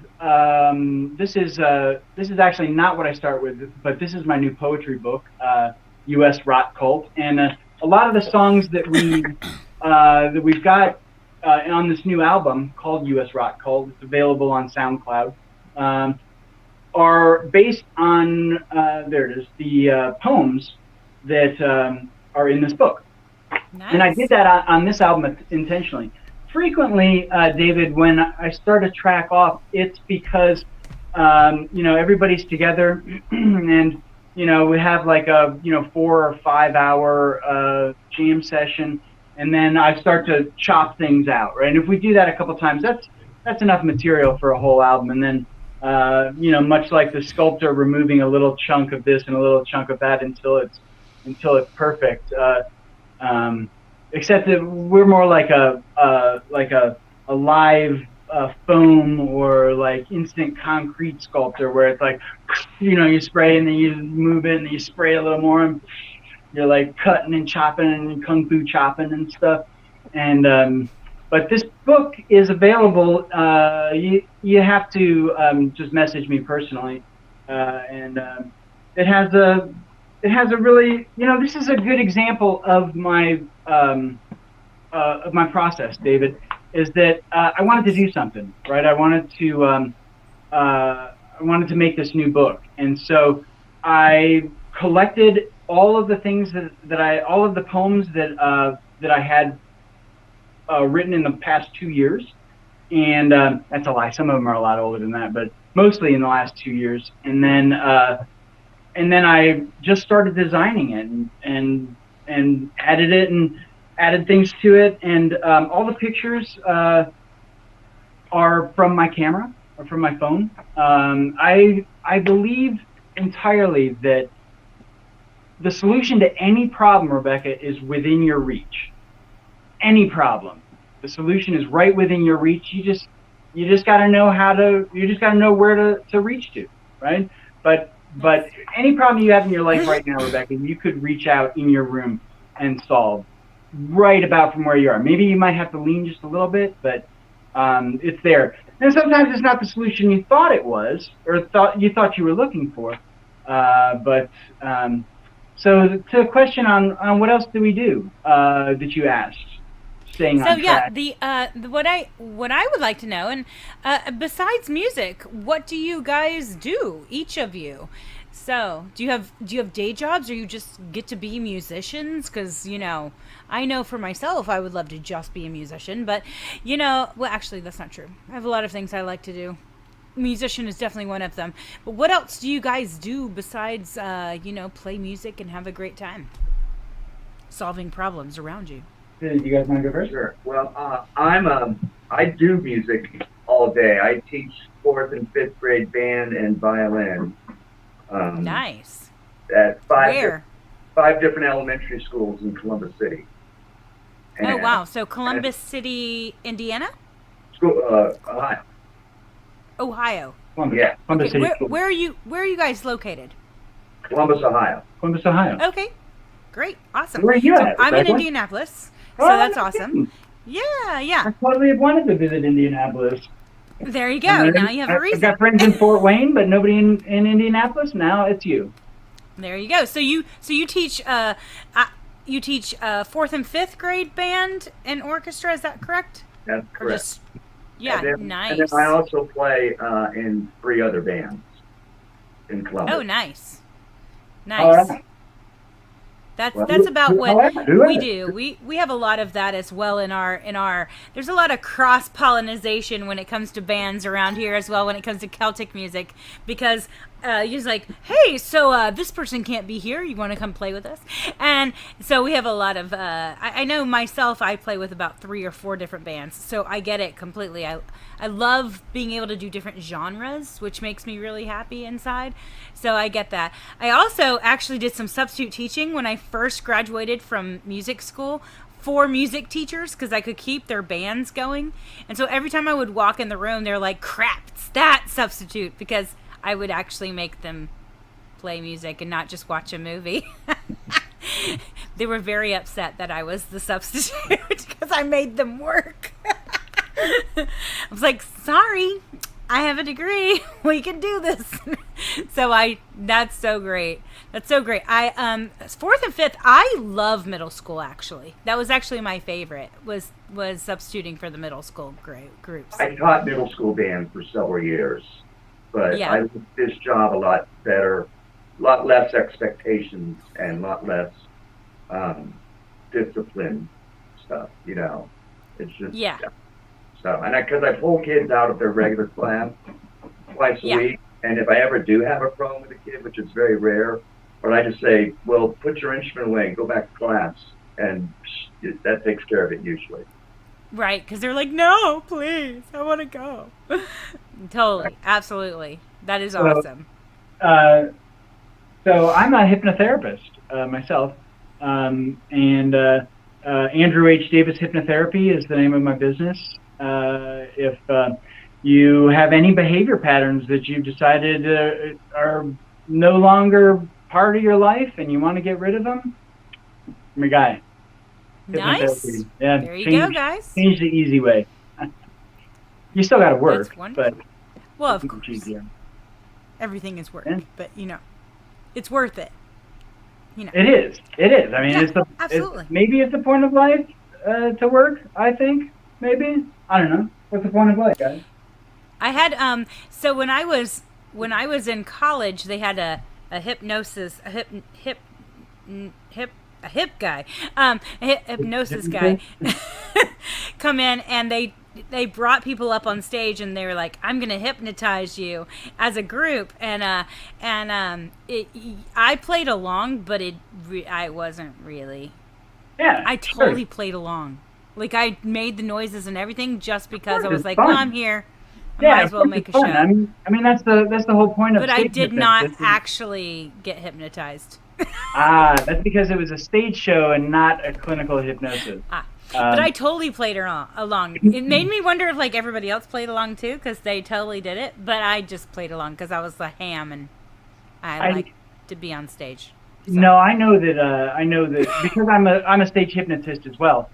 this is actually not what I start with, but this is my new poetry book, U.S. Rock Cult, and a lot of the songs that we've got on this new album called U.S. Rock Cult, it's available on SoundCloud, are based on there it is, the poems that are in this book. Nice. And I did that on this album intentionally. Frequently, David, when I start a track off, it's because everybody's together, and we have like a 4 or 5 hour jam session, and then I start to chop things out, right? And if we do that a couple times, that's enough material for a whole album. And then much like the sculptor removing a little chunk of this and a little chunk of that until it's perfect. Except that we're more like a live foam or like instant concrete sculptor, where it's like, you spray and then you move it and then you spray a little more and you're like cutting and chopping and kung fu chopping and stuff. And but this book is available. You have to just message me personally, and it has a really, this is a good example of my process, David, is that I wanted to do something, right? I wanted to make this new book, and so I collected all of the things all of the poems that I had written in the past 2 years, and that's a lie. Some of them are a lot older than that, but mostly in the last 2 years, and then I just started designing it and added it and added things to it. And all the pictures are from my camera or from my phone. I believe entirely that the solution to any problem, Rebecca, is within your reach. Any problem, the solution is right within your reach. You just got to know where to reach to, right? But any problem you have in your life right now, Rebecca, you could reach out in your room and solve right about from where you are. Maybe you might have to lean just a little bit, but it's there. And sometimes it's not the solution you thought it was, or thought you were looking for. So to the question on what else do we do that you asked. Staying on track. What I would like to know, and besides music, what do you guys do, each of you? So do you have day jobs, or you just get to be musicians? Because I know for myself I would love to just be a musician, but well, actually that's not true. I have a lot of things I like to do. Musician is definitely one of them. But what else do you guys do besides play music and have a great time solving problems around you? You guys want to go first? Sure. Well, I do music all day. I teach 4th and 5th grade band and violin. Nice. At Where? 5 different elementary schools in Columbus City. Oh wow! So Columbus City, Indiana? Ohio. Ohio. Columbus. Yeah. Columbus Okay, City. where are you guys located? Columbus, Ohio. Ohio. Okay, great, awesome. Where are you So at, I'm in Rebecca? Indianapolis, so Oh, that's no awesome. kidding. Yeah. I totally have wanted to visit Indianapolis. There you go. Now you have a I've reason. got friends in Fort Wayne, but nobody in Indianapolis. Now it's you. There you go. So you teach 4th and 5th grade band and orchestra. Is that correct? That's Or correct. just yeah, nice. And then I also play in 3 other bands in Columbus. Oh, nice. All right. That's Well, about what who we is do. We have a lot of that as well in our there's a lot of cross pollination when it comes to bands around here as well when it comes to Celtic music, because you're like, hey, so this person can't be here, you want to come play with us? And so we have a lot of I know myself, I play with about 3 or 4 different bands, so I get it completely. I love being able to do different genres, which makes me really happy inside. So I get that. I also actually did some substitute teaching when I first graduated from music school for music teachers, because I could keep their bands going. And so every time I would walk in the room, they're like, crap, it's that substitute, because I would actually make them play music and not just watch a movie. They were very upset that I was the substitute because I made them work. I was like, sorry, I have a degree. We can do this. That's so great. That's so great. Fourth and fifth, I love middle school actually. That was actually my favorite, was substituting for the middle school groups. I taught middle school band for several years, but Yeah. I liked this job a lot better, a lot less expectations and a lot less discipline stuff, you know. It's just, Yeah. So, and because I pull kids out of their regular class twice a Yeah. week, and if I ever do have a problem with a kid, which is very rare, but I just say, well, put your instrument away and go back to class, and that takes care of it usually. Right, because they're like, no, please, I want to go. Totally, absolutely. That is awesome. So I'm a hypnotherapist myself, and Andrew H. Davis Hypnotherapy is the name of my business. If you have any behavior patterns that you've decided are no longer part of your life and you want to get rid of them, I'm your guy. Nice. Hypnotherapy. Yeah, There you go, guys. Change the easy way. You still got to work, That's wonderful. but Well, of it's much course, easier. everything is work, Yeah. but it's worth it. It is. It is. I mean, Yeah, absolutely. Maybe it's the point of life to work. I think maybe. I don't know. What's the point of life, guys? I had so when I was in college, they had a hypnosis hypnosis guy come in, and they brought people up on stage, and they were like, I'm gonna hypnotize you as a group, and I played along, but I wasn't really. Yeah. I totally played along. Like, I made the noises and everything just because I was it's like, fun. well, I'm here. I might as well make a show. I mean, that's the whole point of. But I stage did hypnosis. not actually get hypnotized. That's because it was a stage show and not a clinical hypnosis. But I totally played along. It made me wonder if like everybody else played along too, because they totally did it. But I just played along because I was the ham and I like to be on stage. So. No, I know that because I'm a stage hypnotist as well.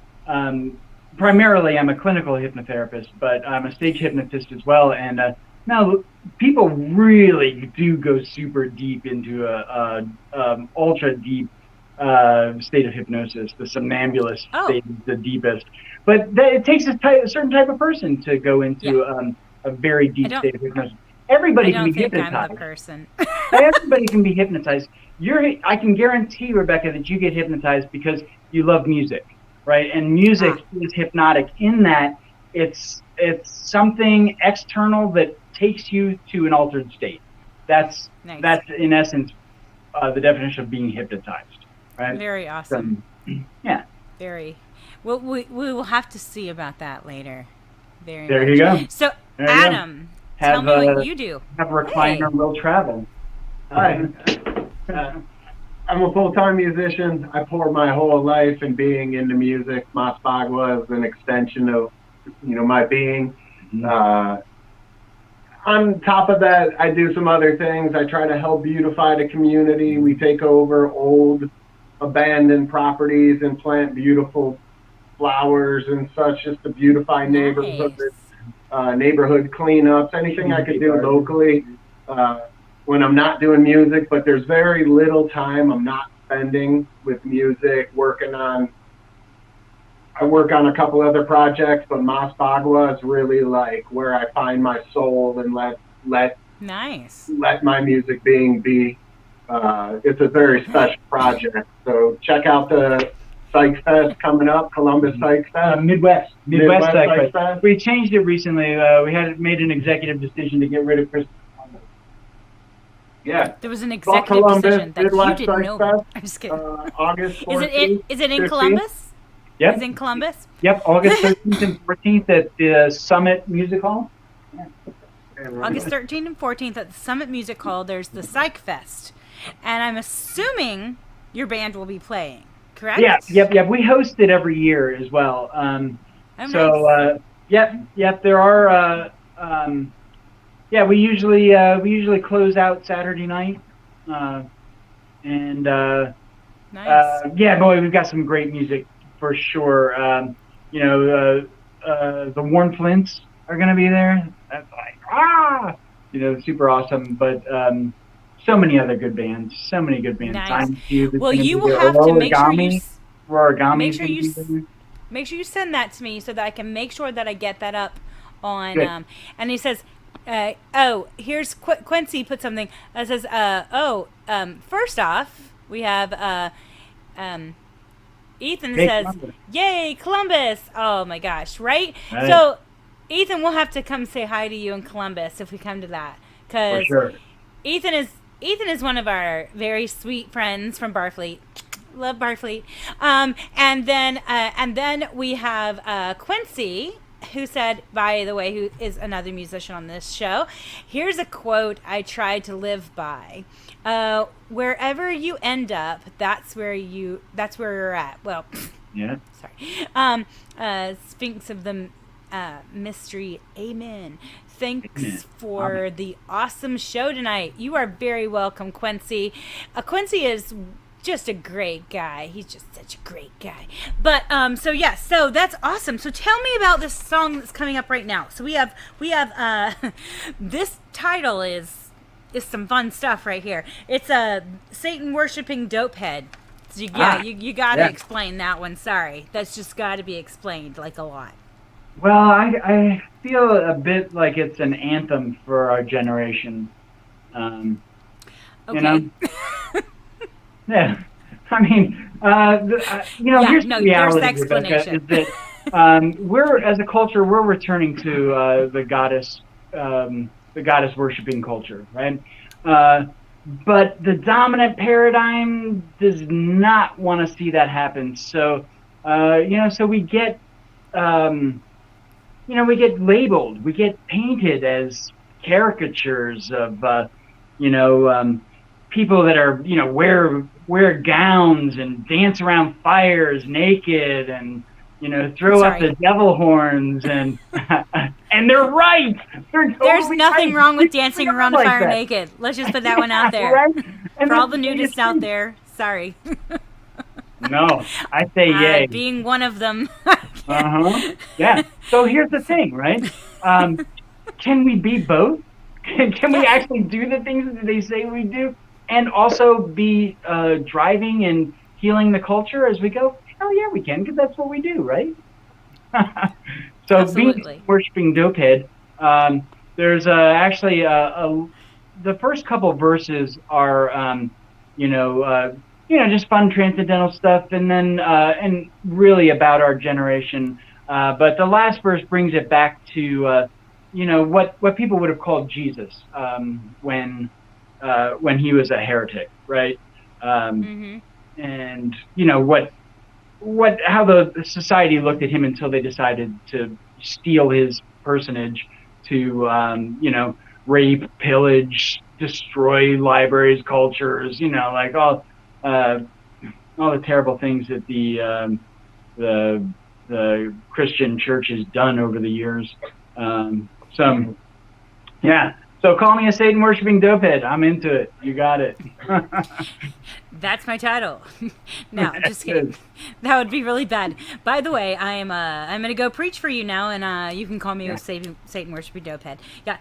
Primarily, I'm a clinical hypnotherapist, but I'm a stage hypnotist as well. And now people really do go super deep into a ultra deep state of hypnosis. The somnambulist state is the deepest. But it takes a certain type of person to go into a very deep state of hypnosis. Everybody can be hypnotized. I'm the person. Everybody can be hypnotized. I can guarantee, Rebecca, that you get hypnotized because you love music, right? And music is hypnotic in that it's something external that takes you to an altered state. That's in essence the definition of being hypnotized, right? Very awesome. Yeah. Very. Well, we will have to see about that later. Very. There much. you go. So, Adam, tell me what you do. Have a recliner, will travel. Hi. I'm a full-time musician. I poured my whole life in being into music. Mas Bagua is an extension of, my being. On top of that, I do some other things. I try to help beautify the community. We take over old, abandoned properties and plant beautiful flowers and such, just to beautify neighborhoods, neighborhood cleanups, anything I could do locally. When I'm not doing music, but there's very little time I'm not spending with music, I work on a couple other projects, but Mas Bagua is really like where I find my soul and let my music being be. It's a very special project. So check out the Psych Fest coming up, Columbus Psych Fest. Midwest Psych Fest. We changed it recently. We had made an executive decision to get rid of Christmas. Yeah. There was an executive Columbus, decision that Midwest you didn't know about. Fest, I'm just kidding. August 14th. Is it in 15th? Columbus? Yep. Is it in Columbus? Yep, August 13th and 14th at the Summit Music Hall. Yeah. August 13th and 14th at the Summit Music Hall, there's the Psych Fest. And I'm assuming your band will be playing, correct? Yep. We host it every year as well. Nice. There are. We usually close out Saturday night, Nice. Boy, we've got some great music for sure. The Warm Flints are going to be there. That's like super awesome. But so many other good bands, so many good bands. Nice. Silent Cube is Well, gonna you be will there. have to make sure you Origami make is sure gonna you be s- there. make sure you send that to me so that I can make sure that I get that up on. Good. And he says, here's Quincy put something that says, first off, we have Ethan Hey, says, Columbus. "Yay, Columbus!" Oh my gosh, right? Right. So, Ethan, we'll have to come say hi to you in Columbus if we come to that, For because sure. Ethan is one of our very sweet friends from Barfleet. Love Barfleet. And then we have Quincy, who said, by the way, who is another musician on this show. Here's a quote I try to live by. Wherever you end up, that's where you're at. Well, Yeah. sorry. Sphinx of the mystery. Amen. Thanks Amen. for Amen. the awesome show tonight. You are very welcome, Quincy. Quincy is just a great guy. He's just such a great guy. But so that's awesome. So tell me about this song that's coming up right now. So we have this title is some fun stuff right here. It's a Satan worshiping dopehead. So you gotta yeah. explain that one. Sorry, that's just got to be explained like a lot. Well, I feel a bit like it's an anthem for our generation. Okay. You know? Yeah. I mean, here's the no, reality, there's the Rebecca, explanation. is that we're, as a culture, we're returning to the goddess worshiping culture, right? But the dominant paradigm does not want to see that happen. So, so we get, we get labeled, we get painted as caricatures of, people that are, wear gowns and dance around fires naked and, throw up Sorry. the devil horns and and they're right. They're There's totally nothing right. wrong with We dancing feel around a like fire that. naked. Let's just put that one out there. Right? And For all that's the nudists biggest out thing. there, sorry. No, I say yay. Being one of them. Uh-huh. Yeah. So here's the thing, right? Can we be both? Can we actually do the things that they say we do and also be driving and healing the culture as we go? Hell yeah, we can, because that's what we do, right? So Absolutely. being worshiping dopehead, there's actually the first couple verses are, just fun transcendental stuff, and then and really about our generation. But the last verse brings it back to what people would have called Jesus when he was a heretic, right? And how the society looked at him until they decided to steal his personage to rape, pillage, destroy libraries, cultures, like all the terrible things that the Christian church has done over the years. So call me a Satan worshiping dopehead. I'm into it. You got it. That's my title. No, just kidding. That would be really bad. By the way, I'm gonna go preach for you now, and you can call me a Satan worshiping dopehead. Yeah,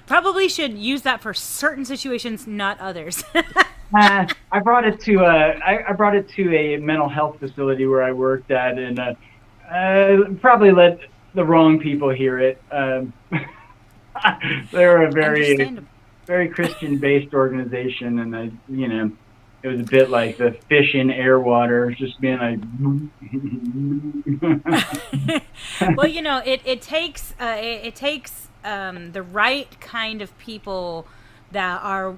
probably should use that for certain situations, not others. I brought it to a mental health facility where I worked at, and probably let the wrong people hear it. They're a very Christian-based organization, and it was a bit like the fish in air water, just being like. Well, it takes the right kind of people that are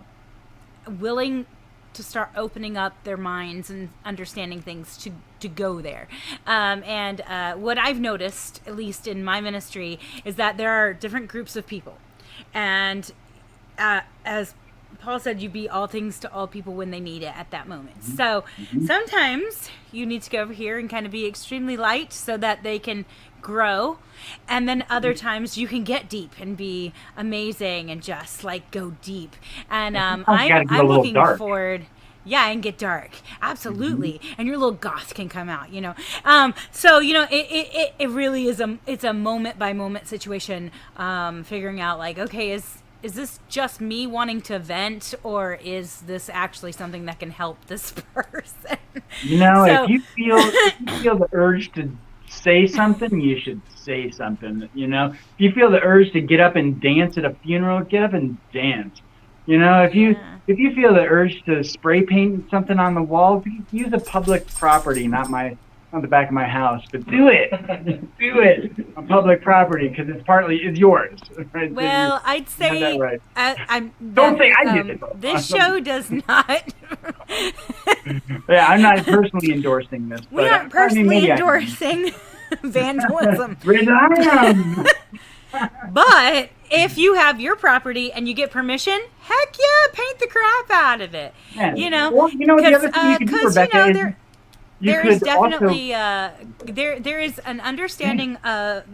willing to start opening up their minds and understanding things to go there. And what I've noticed, at least in my ministry, is that there are different groups of people. And as Paul said, you be all things to all people when they need it at that moment. So sometimes you need to go over here and kind of be extremely light so that they can grow. And then other times you can get deep and be amazing and just like go deep. And I'm looking forward. Yeah, and get dark. Absolutely. And your little goth can come out, So, it really is it's a moment by moment situation, figuring out like, okay, is this just me wanting to vent, or is this actually something that can help this person? So, If you feel the urge to say something, you should say something. If you feel the urge to get up and dance at a funeral, get up and dance. If you feel the urge to spray paint something on the wall, use a public property, not the back of my house, but do it. Do it on public property, because it's yours. Right? well, I'd say that right. don't say I did it. This show does not. Yeah, I'm not personally endorsing this. We but, aren't personally maybe endorsing vandalism. I But if you have your property and you get permission, heck yeah, paint the crap out of it. Yeah. You know, Well, the other thing you could do, Rebecca, is there is could definitely also, there is an understanding of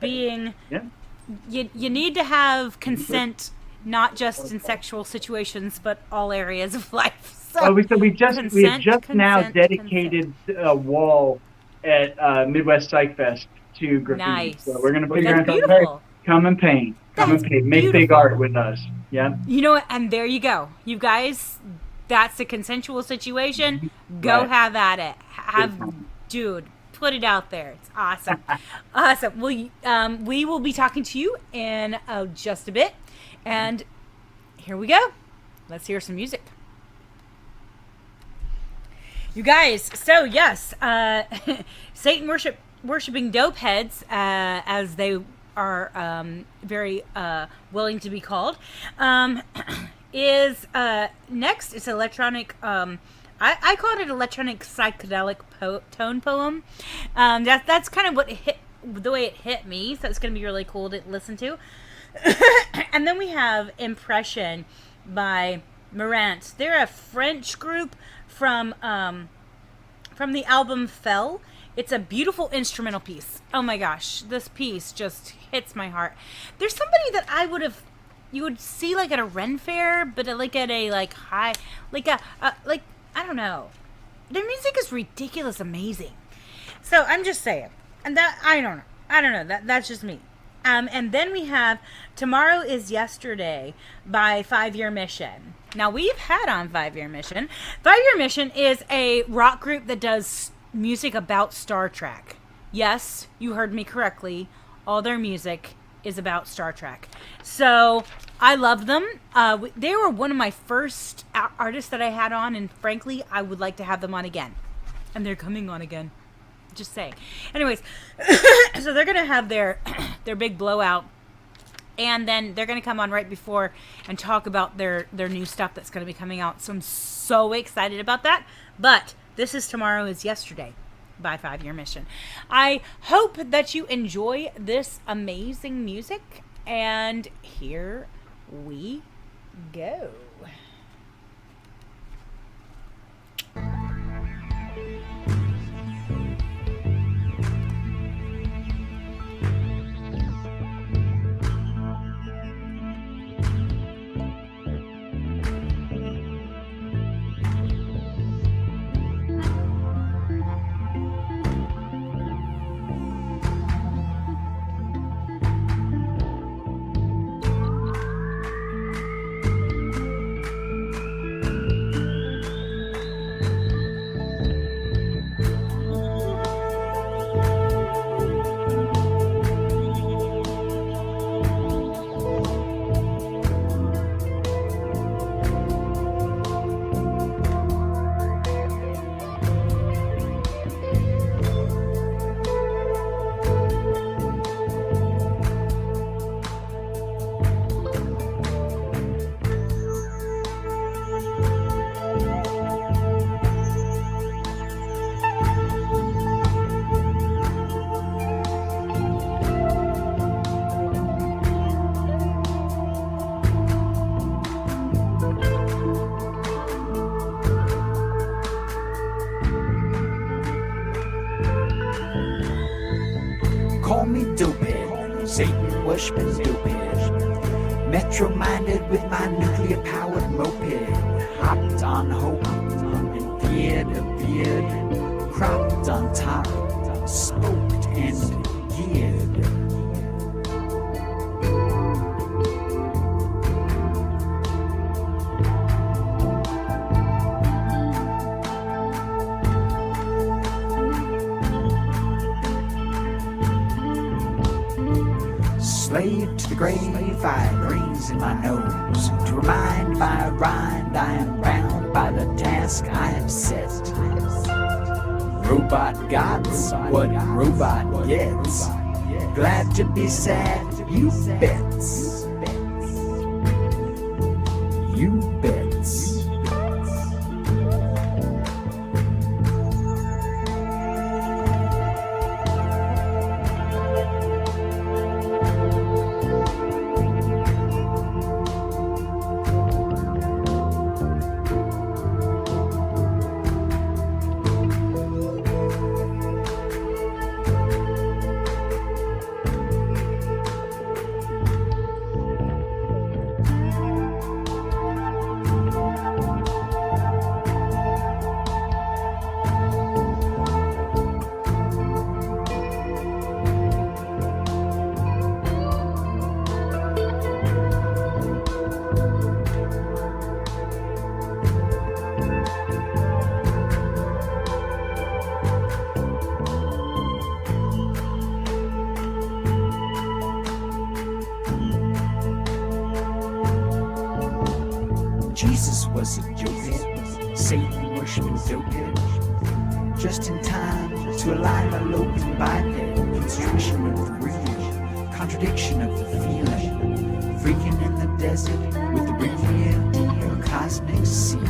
being. Yeah. You need to have consent, not just in sexual situations, but all areas of life. So we have just now dedicated a wall at Midwest Psych Fest to graffiti. Nice. So we're gonna figure That's out beautiful. come and paint. That's Make beautiful. big art with us. Yeah. You know what? And there you go. You guys, that's a consensual situation. Go Right. have at it. Dude, put it out there. It's awesome. Awesome. Well, we will be talking to you in just a bit. And here we go. Let's hear some music. You guys, so yes, Satan worshiping dope heads, as they are very willing to be called, is next. It's electronic. I called it electronic psychedelic tone poem. That's kind of the way it hit me. So it's gonna be really cool to listen to. And then we have Impression by Marant. They're a French group from the album Fell. It's a beautiful instrumental piece. Oh my gosh, this piece just hits my heart. There's somebody that you would see like at a Ren fair, but like at a high, I don't know. Their music is ridiculous, amazing. So I'm just saying, and that I don't know. That's just me. And then we have Tomorrow is Yesterday by 5 Year Mission. Now, we've had on 5 Year Mission. 5 Year Mission is a rock group that does music about Star Trek. Yes, you heard me correctly. All their music is about Star Trek. So, I love them. They were one of my first artists that I had on, and frankly, I would like to have them on again. And they're coming on again. Just saying. Anyways, so they're going to have their big blowout. And then they're going to come on right before and talk about their new stuff that's going to be coming out. So I'm so excited about that. But this is Tomorrow is Yesterday by 5 Year Mission. I hope that you enjoy this amazing music. And here we go. Call me stupid, Satan worshiping stupid. Metro-minded with my nuclear-powered moped, hopped on hope and appeared, cropped on top, smoked and geared. Slave to the grave, I have rings in my nose to remind by a rind I am bound by the task I have set. Robot gods, what robot gets? Glad to be sad, you bets. You bets. Jesus was a jokehead, Satan worshiping dopehead, just in time to align a loping biped, constriction of the real, contradiction of the feeling, freaking in the desert with the real deal cosmic seal.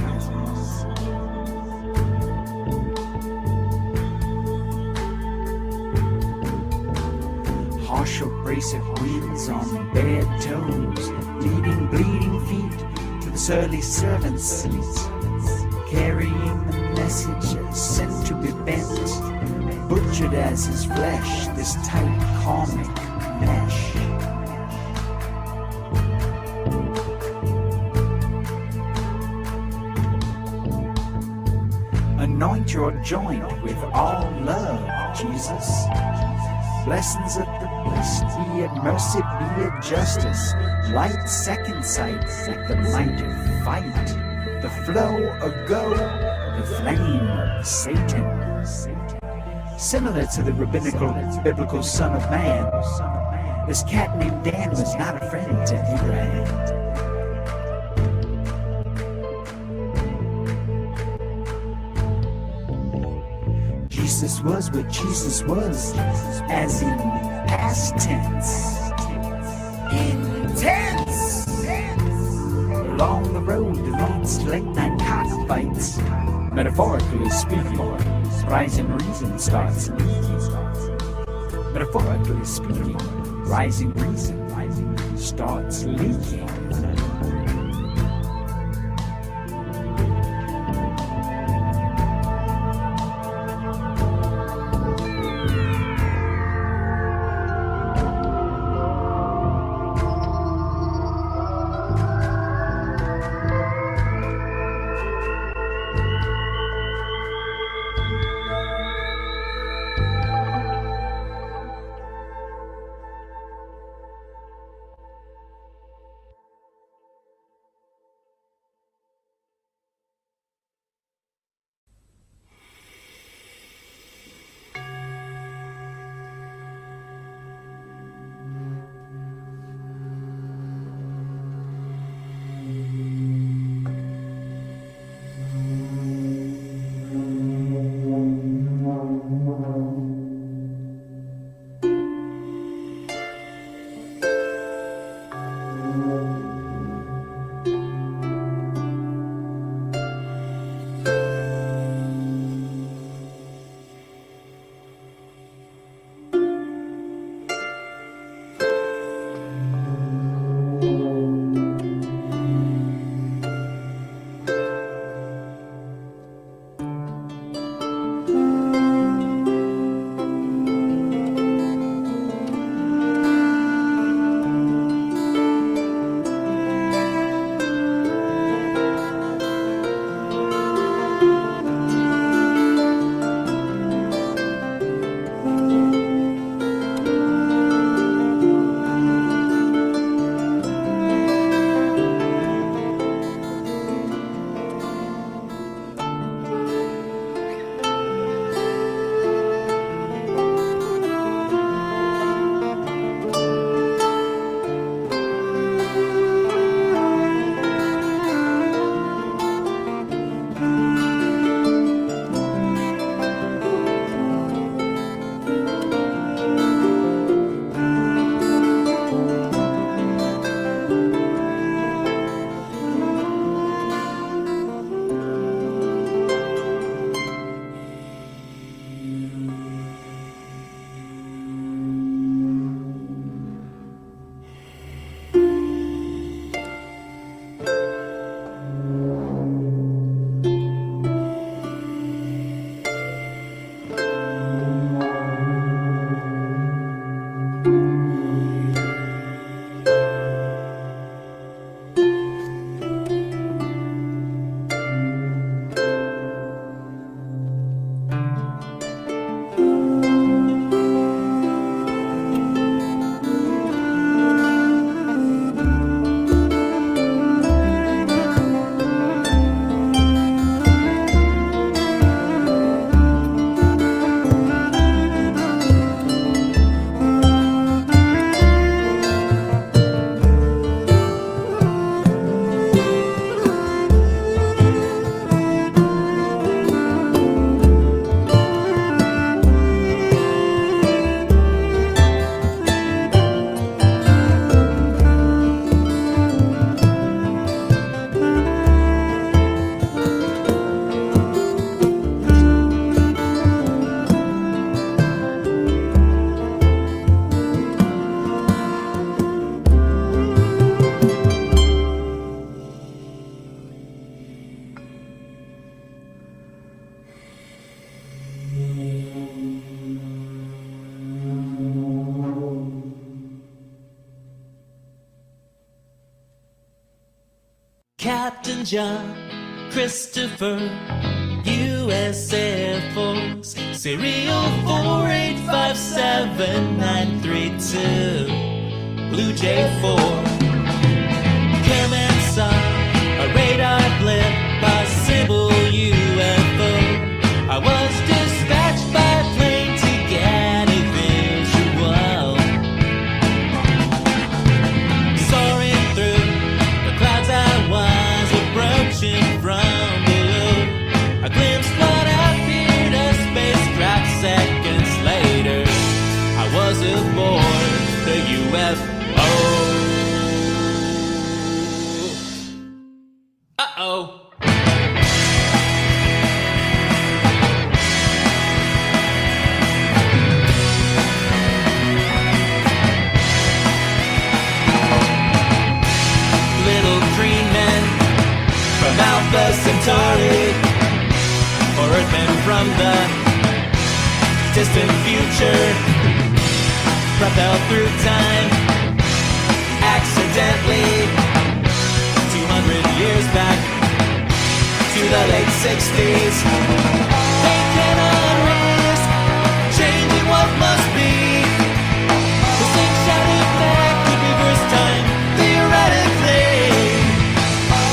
Harsh abrasive winds on bare toes, leading bleeding feet to the surly servant's seat, carrying the message sent to be bent, butchered as his flesh, this tight karmic mesh. Anoint your joint with all love, Jesus. Blessings of the beast, be it mercy, be it justice. Light second sight with the might of fight. The flow of go, the flame of Satan. Similar to the rabbinical, biblical son of man, this cat named Dan was not a friend to Abraham. Jesus was what Jesus was, as in past tense. Intense! Along the road that leads to late night cockfights, metaphorically speaking, rising reason starts leaking. Metaphorically speaking, rising reason starts leaking. Captain John Christopher, U.S. Air Force, serial 4857932, Blue J4. Careman saw a radar blip, possible UFO. I was dispatched by plane to get a visual. Soaring through the clouds, I was approaching from below. A glimpse what appeared a spacecraft. Seconds later, I was aboard the UFO. Uh-oh. Little green men from Alpha Centauri, or Earthmen from the distant future, propelled through time accidentally 200 years back to the late 60s. They cannot risk changing what must be. The slingshot effect could reverse time theoretically,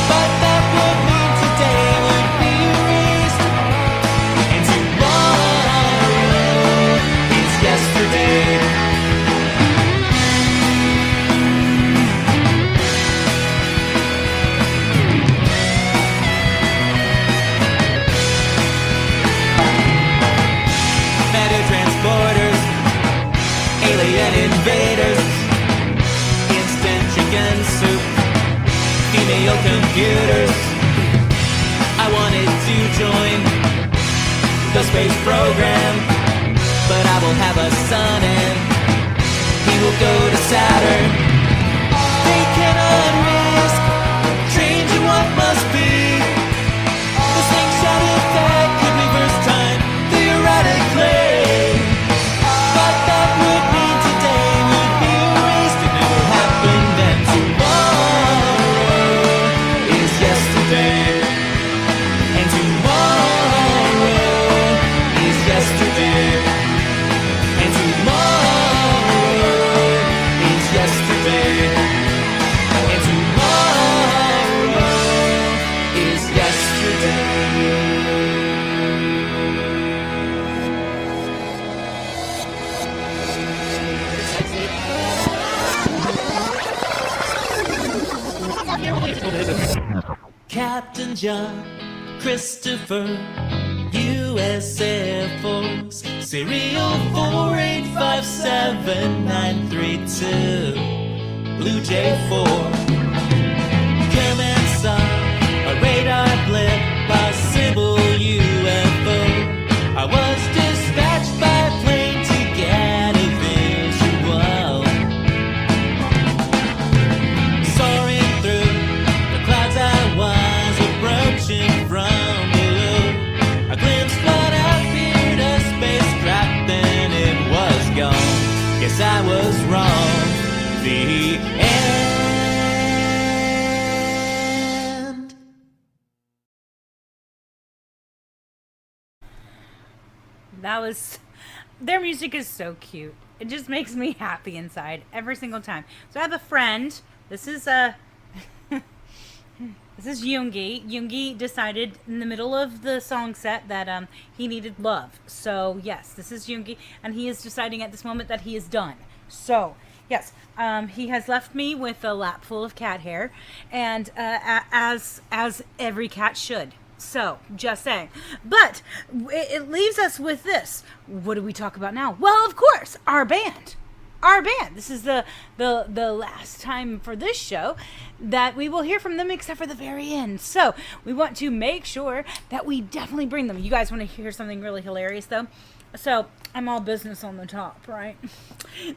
but that would mean today would be erased, and tomorrow is yesterday. Transporters, alien invaders, instant chicken soup, female computers. I wanted to join the space program, but I will have a son and he will go to Saturn. They cannot risk changing what must be. The slingshot effect could reverse time theoretically. Captain John Christopher, U.S. Air Force, serial 4857932, Blue J4. Careman saw a radar blip, possible UFO. I was dispatched by plane to get a visual. Soaring through the clouds, I was approaching from below. A glimpse what appeared a spacecraft, then it was gone. Guess I was wrong. The end. That was, their music is so cute. It just makes me happy inside every single time. So I have a friend. This is this is Yoongi. Yoongi decided in the middle of the song set that he needed love. So yes, this is Yoongi, and he is deciding at this moment that he is done. So yes, he has left me with a lap full of cat hair, and as every cat should. So, just saying. But it leaves us with this. What do we talk about now? Well, of course, our band. Our band. This is the last time for this show that we will hear from them, except for the very end. So, we want to make sure that we definitely bring them. You guys want to hear something really hilarious, though? So, I'm all business on the top, right?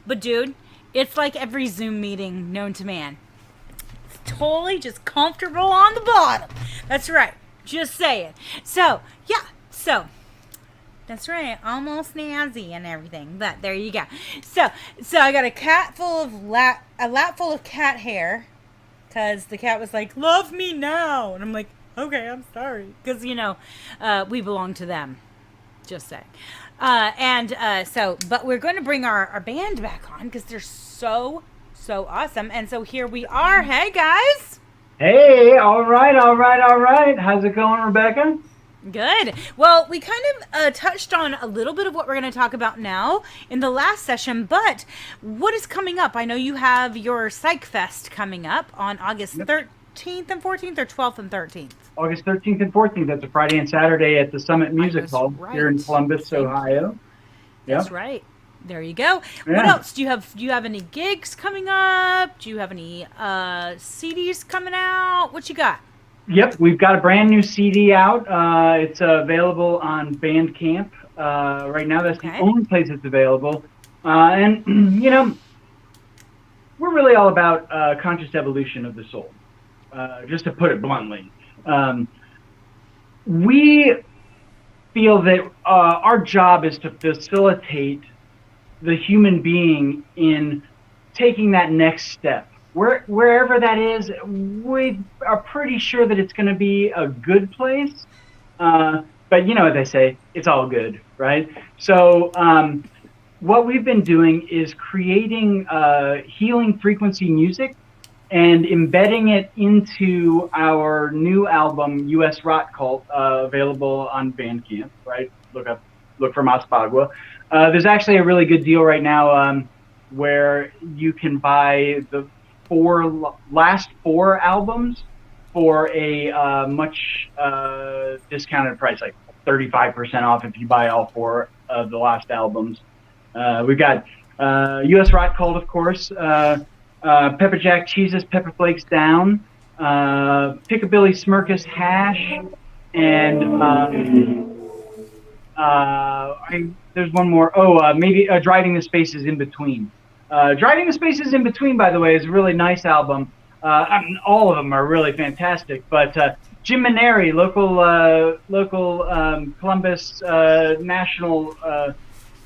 But, dude, it's like every Zoom meeting known to man. It's totally just comfortable on the bottom. That's right. Just saying. So, yeah. So, that's right. Almost snazzy and everything. But there you go. So I got a lap full of cat hair. because the cat was like, "Love me now," and I'm like, "Okay, I'm sorry," because we belong to them. Just saying. But we're going to bring our band back on because they're so awesome, and so here we are. Hey guys. Hey, all right. How's it going, Rebecca? Good. Well, we kind of touched on a little bit of what we're going to talk about now in the last session, but what is coming up? I know you have your Psych Fest coming up on August 13th and 14th, or 12th and 13th? August 13th and 14th. That's a Friday and Saturday at the Summit Music was Hall right. here in Columbus, Ohio. That's Yep. right. There you go. Yeah. What else? Do you have any gigs coming up? Do you have any CDs coming out? What you got? Yep, we've got a brand new CD out. It's available on Bandcamp right now. That's the only place it's available. And, we're really all about conscious evolution of the soul, just to put it bluntly. We feel that our job is to facilitate the human being in taking that next step. Wherever that is, we are pretty sure that it's going to be a good place. But as I say, it's all good, right? So what we've been doing is creating healing frequency music and embedding it into our new album, U.S. Rot Cult, available on Bandcamp, right? Look for Mas Pagua. There's actually a really good deal right now where you can buy the last four albums for a much discounted price, like 35% off if you buy all four of the last albums. We've got U.S. Rot Cult, of course, Pepper Jack Cheese's Pepper Flakes Down, Pickabilly Smirkus Hash, and there's one more. Maybe Driving the Spaces in Between. Driving the Spaces in Between, by the way, is a really nice album. All of them are really fantastic. But Jim Maneri, local Columbus national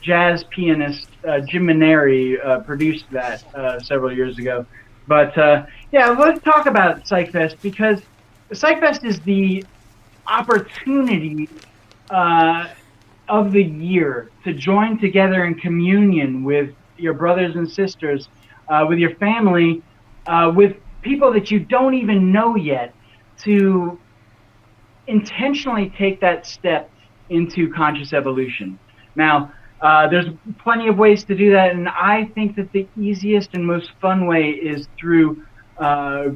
jazz pianist, Jim Maneri produced that several years ago. But let's talk about PsychFest, because PsychFest is the opportunity of the year to join together in communion with your brothers and sisters, with your family, with people that you don't even know yet, to intentionally take that step into conscious evolution. Now, there's plenty of ways to do that, and I think that the easiest and most fun way is through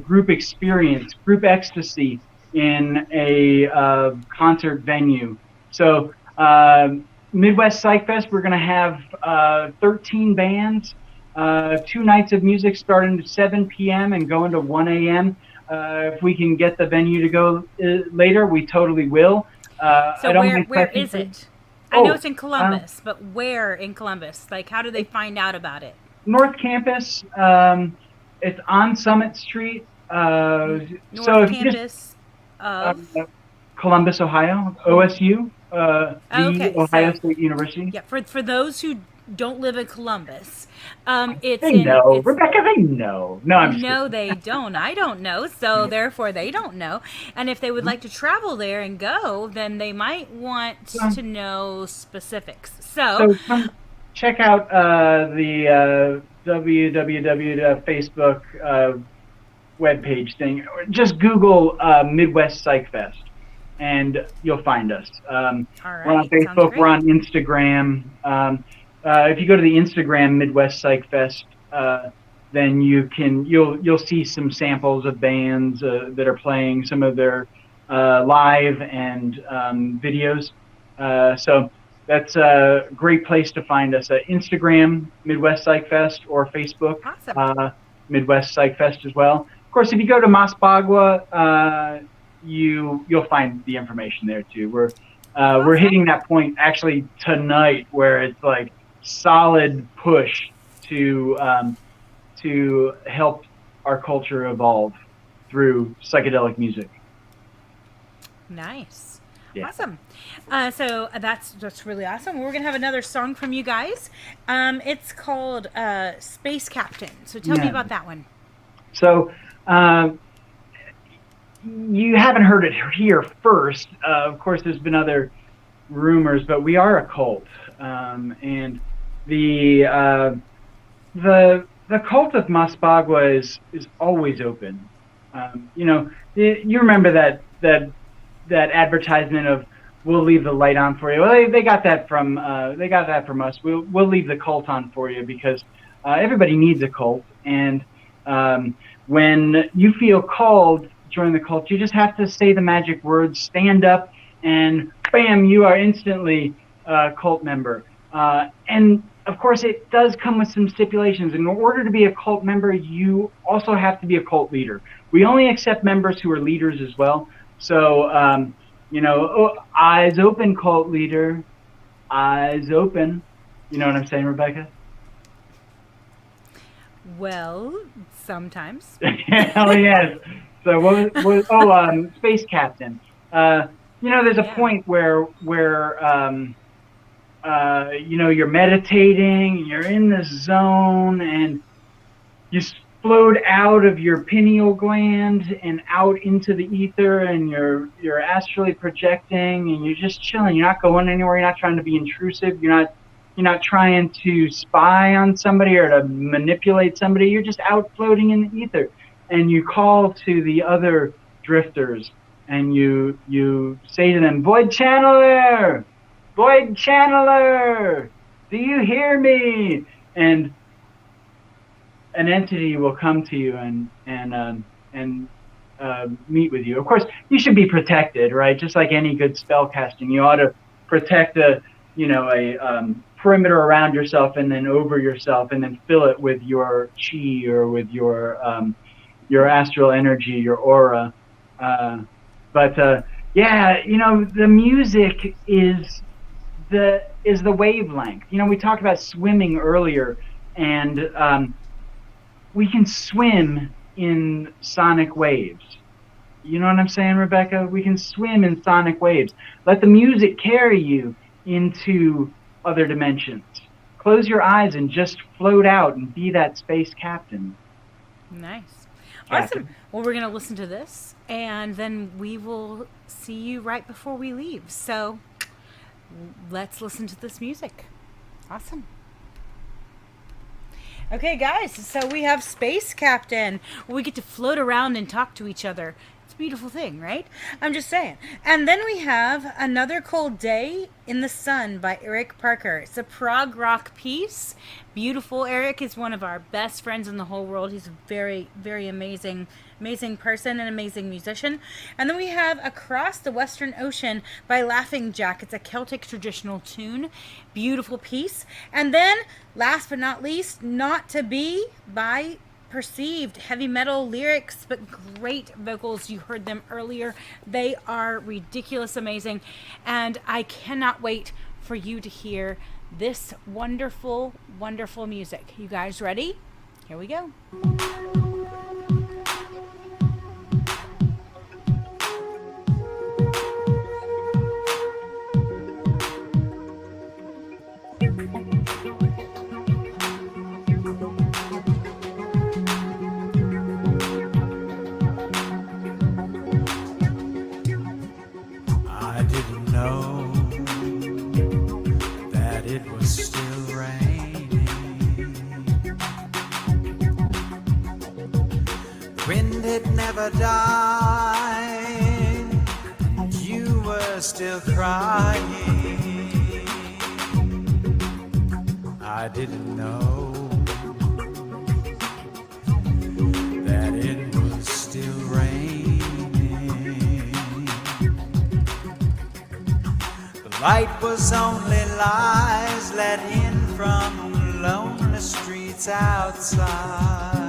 group experience, group ecstasy in a concert venue. So Midwest Psych Fest, we're going to have 13 bands, 2 nights of music starting at 7 p.m. and going to 1 a.m. If we can get the venue to go later, we totally will. So where is it? I know it's in Columbus, but where in Columbus? Like, how do they find out about it? North Campus. It's on Summit Street. North Campus of Columbus, Ohio, OSU, Ohio State University. Yeah, for those who don't live in Columbus, Rebecca, they know. No, I'm just no, they don't. I don't know, so therefore they don't know. And if they would like to travel there and go, then they might want to know specifics. So come check out the www.facebook webpage thing. Just Google Midwest Psych Fest, and you'll find us. All right, we're on Facebook. We're on Instagram. If you go to the Instagram Midwest Psych Fest, then you'll see some samples of bands that are playing some of their live and videos. So that's a great place to find us. Instagram Midwest Psych Fest, or Facebook Midwest Psych Fest as well. Of course, if you go to Mas Pagua, you'll find the information there too. We're hitting that point actually tonight where it's like solid push to help our culture evolve through psychedelic music. Nice. Yeah. Awesome. So that's really awesome. We're gonna have another song from you guys. It's called Space Captain. So tell me about that one. So Uh, you haven't heard it here first. Of course, there's been other rumors, but we are a cult, and the uh, the cult of Maspagua is always open. You remember that advertisement of "We'll leave the light on for you." Well, they got that from us. We'll leave the cult on for you because everybody needs a cult, and when you feel called, join the cult. You just have to say the magic words, stand up, and bam, you are instantly a cult member. And of course, it does come with some stipulations. In order to be a cult member, you also have to be a cult leader. We only accept members who are leaders as well. So, eyes open, cult leader. Eyes open. You know what I'm saying, Rebecca? Well, sometimes. Hell yes. So space captain. There's a point where you're meditating, you're in this zone, and you float out of your pineal gland and out into the ether, and you're astrally projecting, and you're just chilling. You're not going anywhere. You're not trying to be intrusive. You're not trying to spy on somebody or to manipulate somebody. You're just out floating in the ether, and you call to the other drifters, and you say to them, "Void Channeler! Void Channeler! Do you hear me?" And an entity will come to you and meet with you. Of course, you should be protected, right? Just like any good spell casting, you ought to protect a perimeter around yourself and then over yourself, and then fill it with your chi or with your astral energy, your aura. The music is the wavelength. We talked about swimming earlier, and we can swim in sonic waves. You know what I'm saying, Rebecca? We can swim in sonic waves. Let the music carry you into other dimensions. Close your eyes and just float out and be that space captain. Nice. Captain. Awesome. Well, we're going to listen to this, and then we will see you right before we leave. So let's listen to this music. Awesome. Okay, guys, so we have Space Captain. We get to float around and talk to each other. It's a beautiful thing, right? I'm just saying. And then we have Another Cold Day in the Sun by Eric Parker. It's a prog rock piece. Beautiful. Eric is one of our best friends in the whole world. He's a very, very amazing person and amazing musician. And then we have Across the Western Ocean by Laughing Jack. It's a Celtic traditional tune. Beautiful piece. And then, last but not least, Not to Be by Perceived. Heavy metal lyrics, but great vocals. You heard them earlier. They are ridiculous amazing. And I cannot wait for you to hear this wonderful, wonderful music. You guys ready? Here we go. I didn't know that it was still raining. The wind had never died. You were still crying. I didn't know that it was still raining. Light was only lies let in from the lonely streets outside.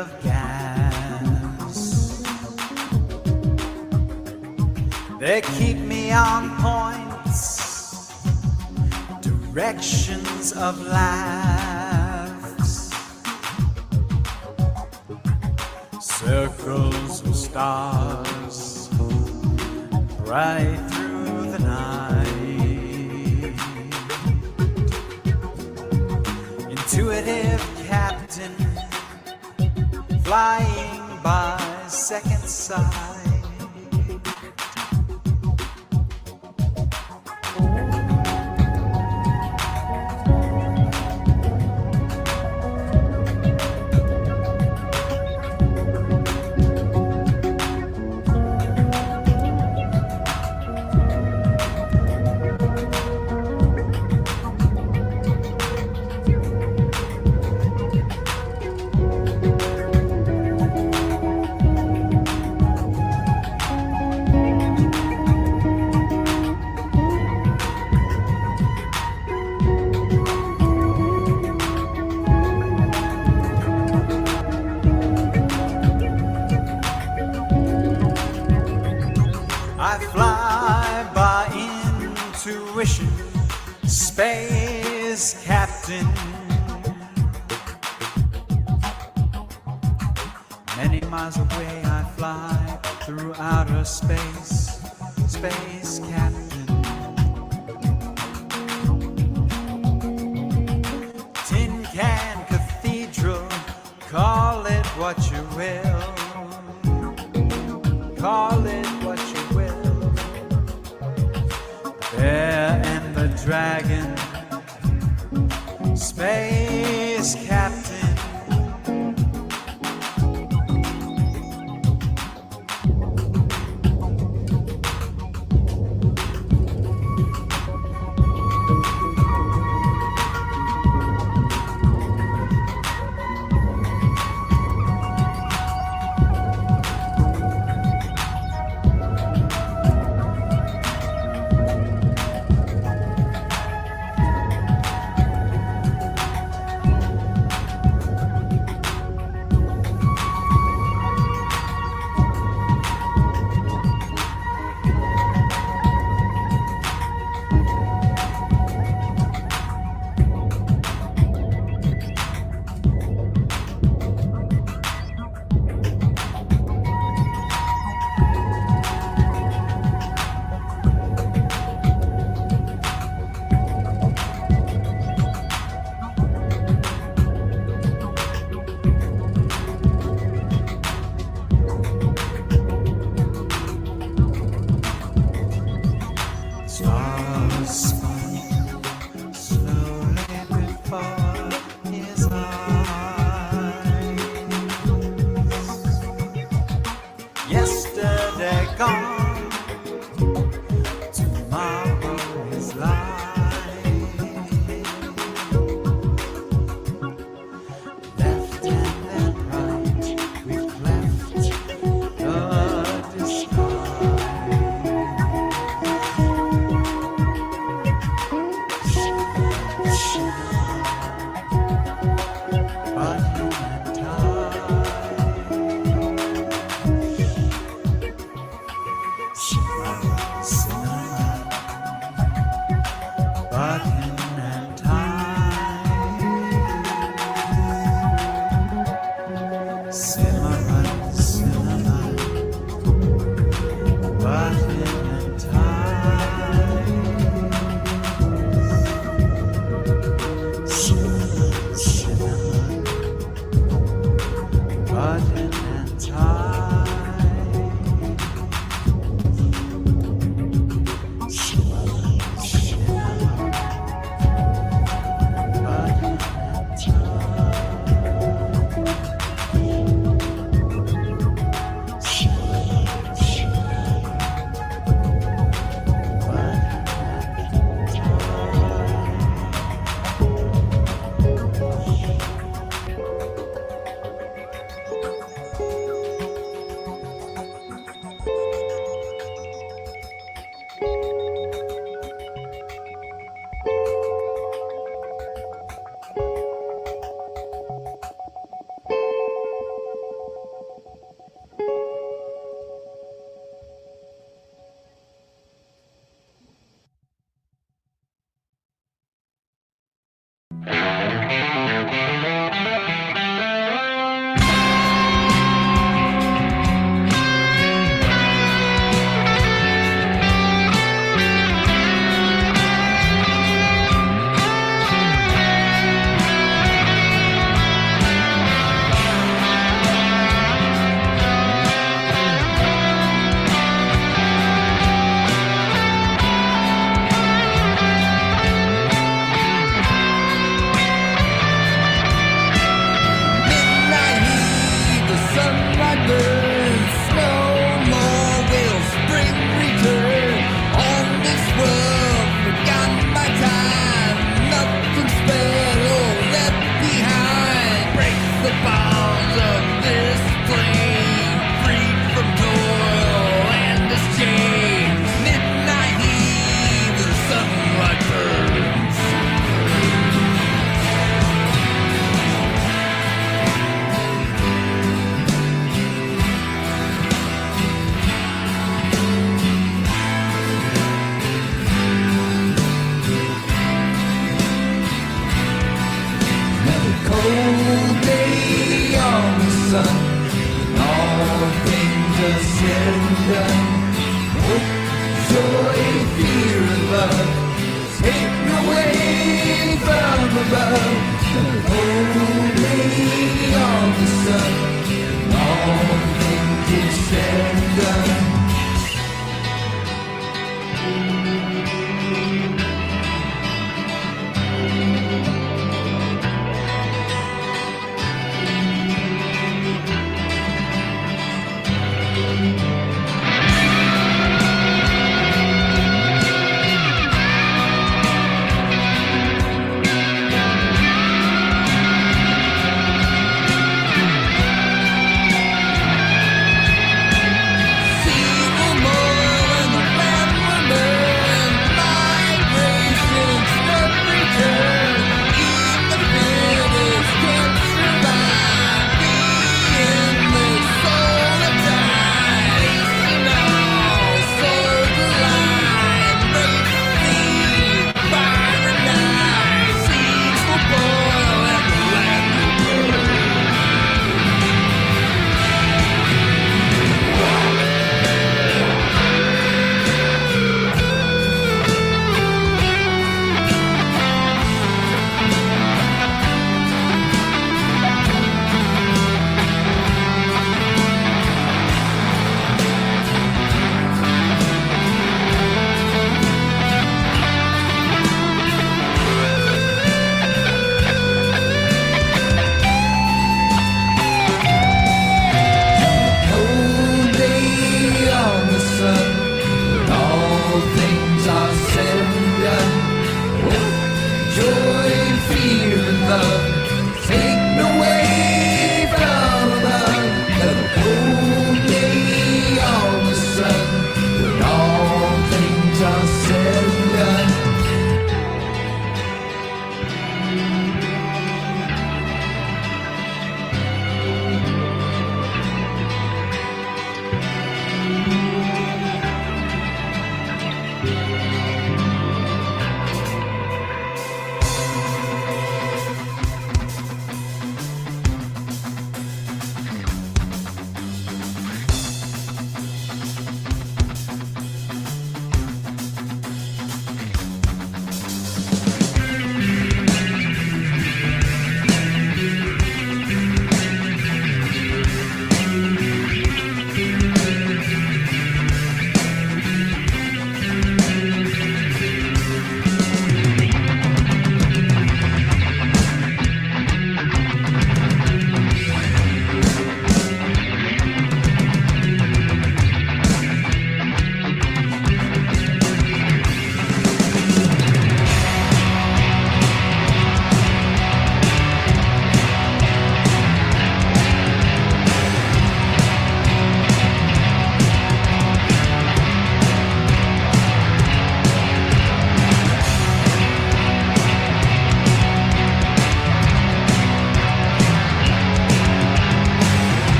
of gas. They keep me on points, directions of laughs, circles of stars right through the night. Intuitive captain, flying by second sight. I fly by intuition, space captain. Many miles away I fly through outer space, space captain. Tin can cathedral, call it what you will. Call it what you will. Bear and the dragon, space captain. Stars spun slowly before his eyes. Yesterday gone, tomorrow is light. Left and then right, we've left the disguise. Midnight heat, the sunlight burns. No more will spring return. On this world, forgotten by time. Nothing spared or left behind. Break the bonds of this flame. Freed from toil and this chains. Midnight heat, the sunlight burns. Another cold day on the sun, and all things are said and done. Hope, joy, fear, and love is taken away from above. Another cold day on the sun, and all things are said and done. See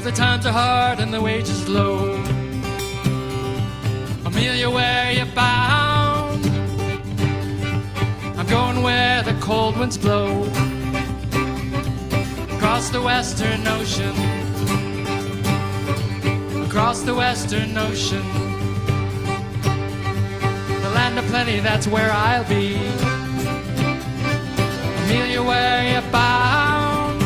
the times are hard and the wages low. Amelia, where you bound? I'm going where the cold winds blow. Across the western ocean. Across the western ocean. The land of plenty, that's where I'll be. Amelia, where you bound?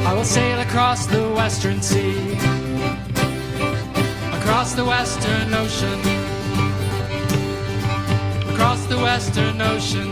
I will sail across the western sea. Across the western ocean. Across the western ocean.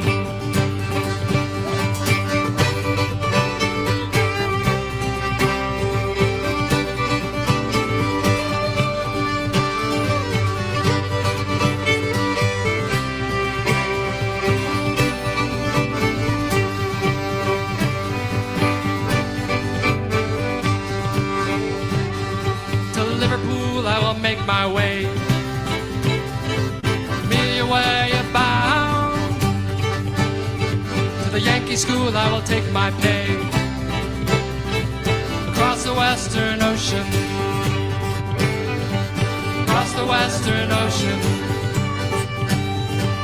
Make my way. Amelia, where you bound? To the Yankee school I will take my pay. Across the western ocean. Across the western ocean.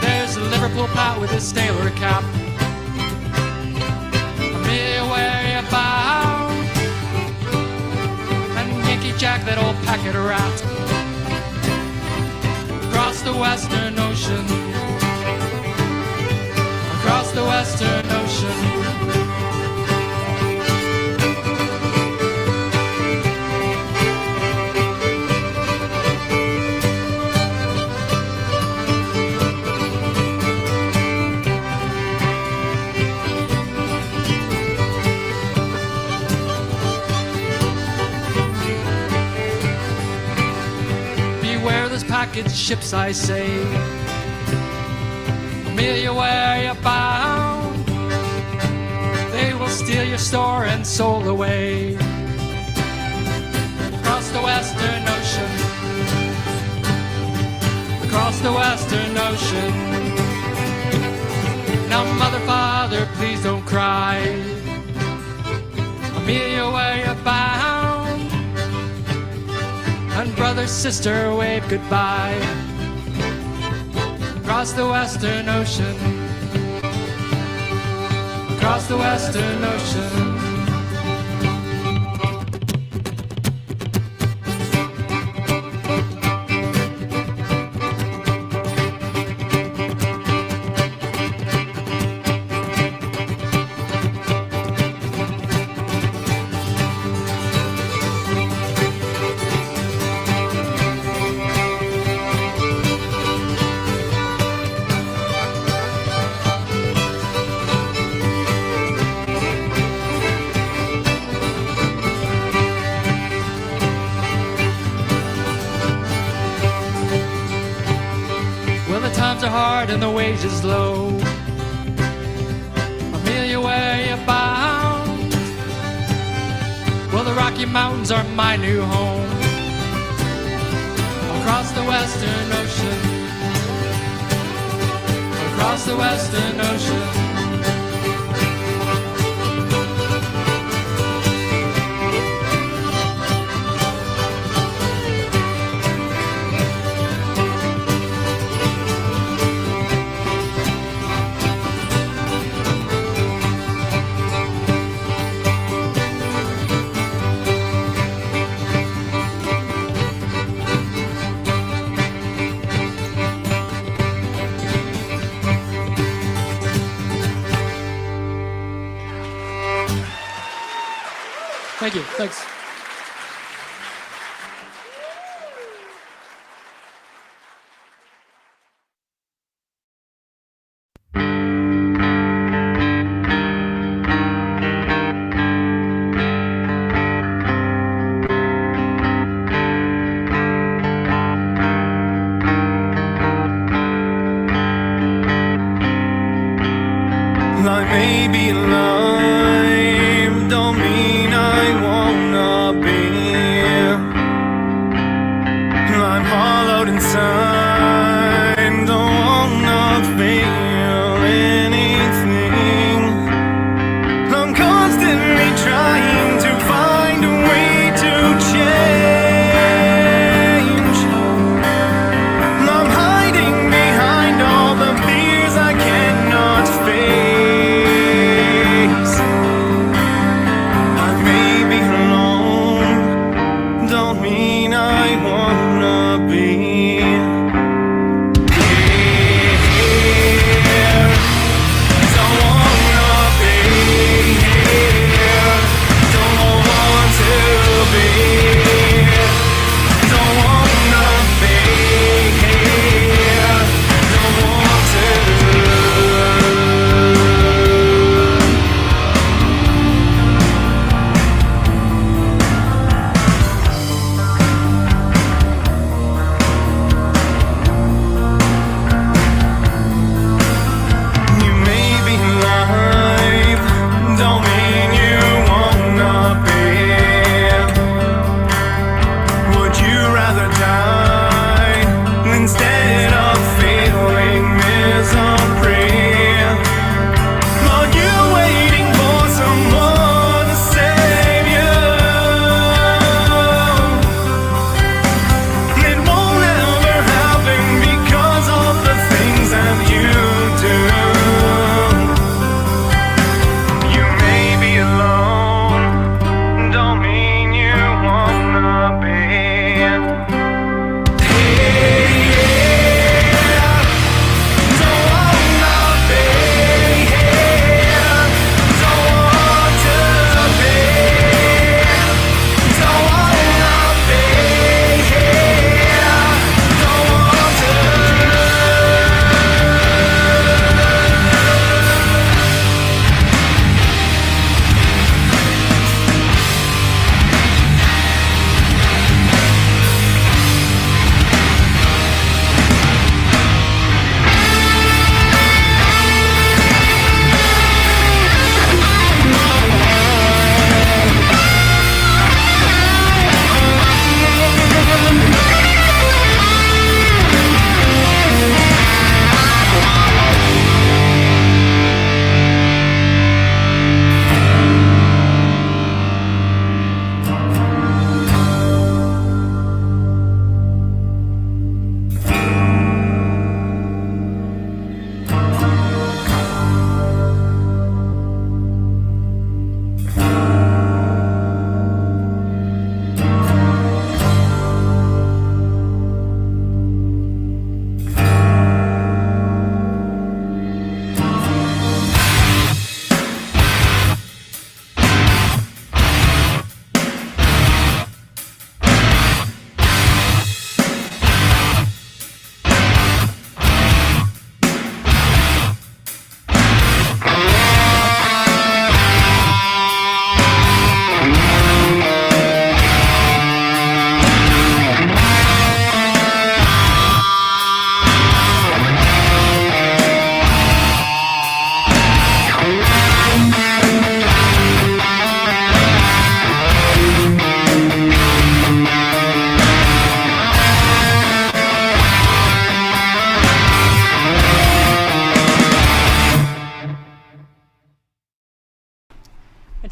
There's a Liverpool Pat with his sailor cap. Amelia, where you bound? And Yankee Jack, that old packet rat. Across the western ocean. Across the western ocean. Package ships, I say. Amelia, where you bound? They will steal your store and soul away. Across the western ocean. Across the western ocean. Now, mother, father, please don't cry. Amelia, where you bound? And brother, sister, wave goodbye. Across the western ocean. Across the western ocean. Hard and the wages low. Amelia, where you bound? Well, the Rocky Mountains are my new home. Across the western ocean. Across the western ocean. Thank you. Thanks. I may be alive, don't mean I won't know.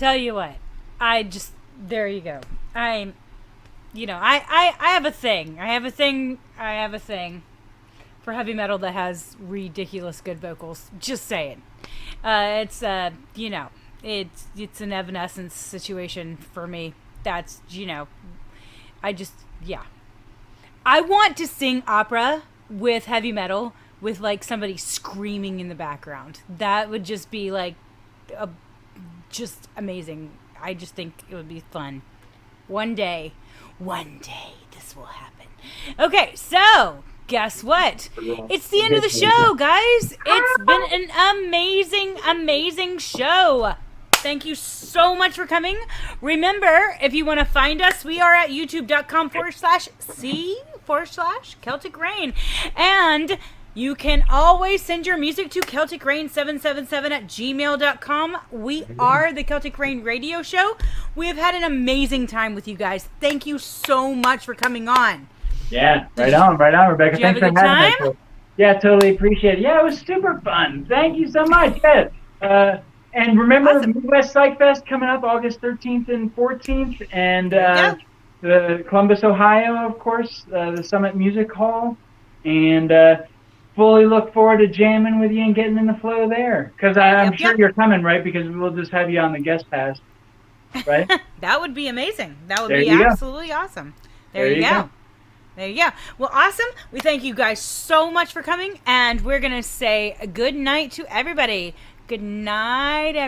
tell you what, there you go. I have a thing. I have a thing for heavy metal that has ridiculous good vocals. Just saying. It's an Evanescence situation for me. That's, I want to sing opera with heavy metal with like somebody screaming in the background. That would just be like just amazing. I just think it would be fun. One day this will happen. Okay, so guess what? It's the end of the show, guys. It's been an amazing show. Thank you so much for coming. Remember, if you want to find us, we are at youtube.com/C/Celtic Rain. And you can always send your music to CelticRain777@gmail.com. We are the Celtic Rain Radio Show. We have had an amazing time with you guys. Thank you so much for coming on. Yeah, right on, Rebecca. Did you have Thanks a good for having time? us. Yeah, totally appreciate it. Yeah, it was super fun. Thank you so much. Yeah. And remember, Awesome. Midwest Psych Fest coming up August 13th and 14th, and the Columbus, Ohio, of course, the Summit Music Hall, and fully look forward to jamming with you and getting in the flow there. Because I'm sure you're coming, right? Because we'll just have you on the guest pass, right? That would be amazing. That would There be you go. absolutely awesome. There you go. There you go. Well, awesome. We thank you guys so much for coming, and we're going to say good night to everybody. Good night, everybody.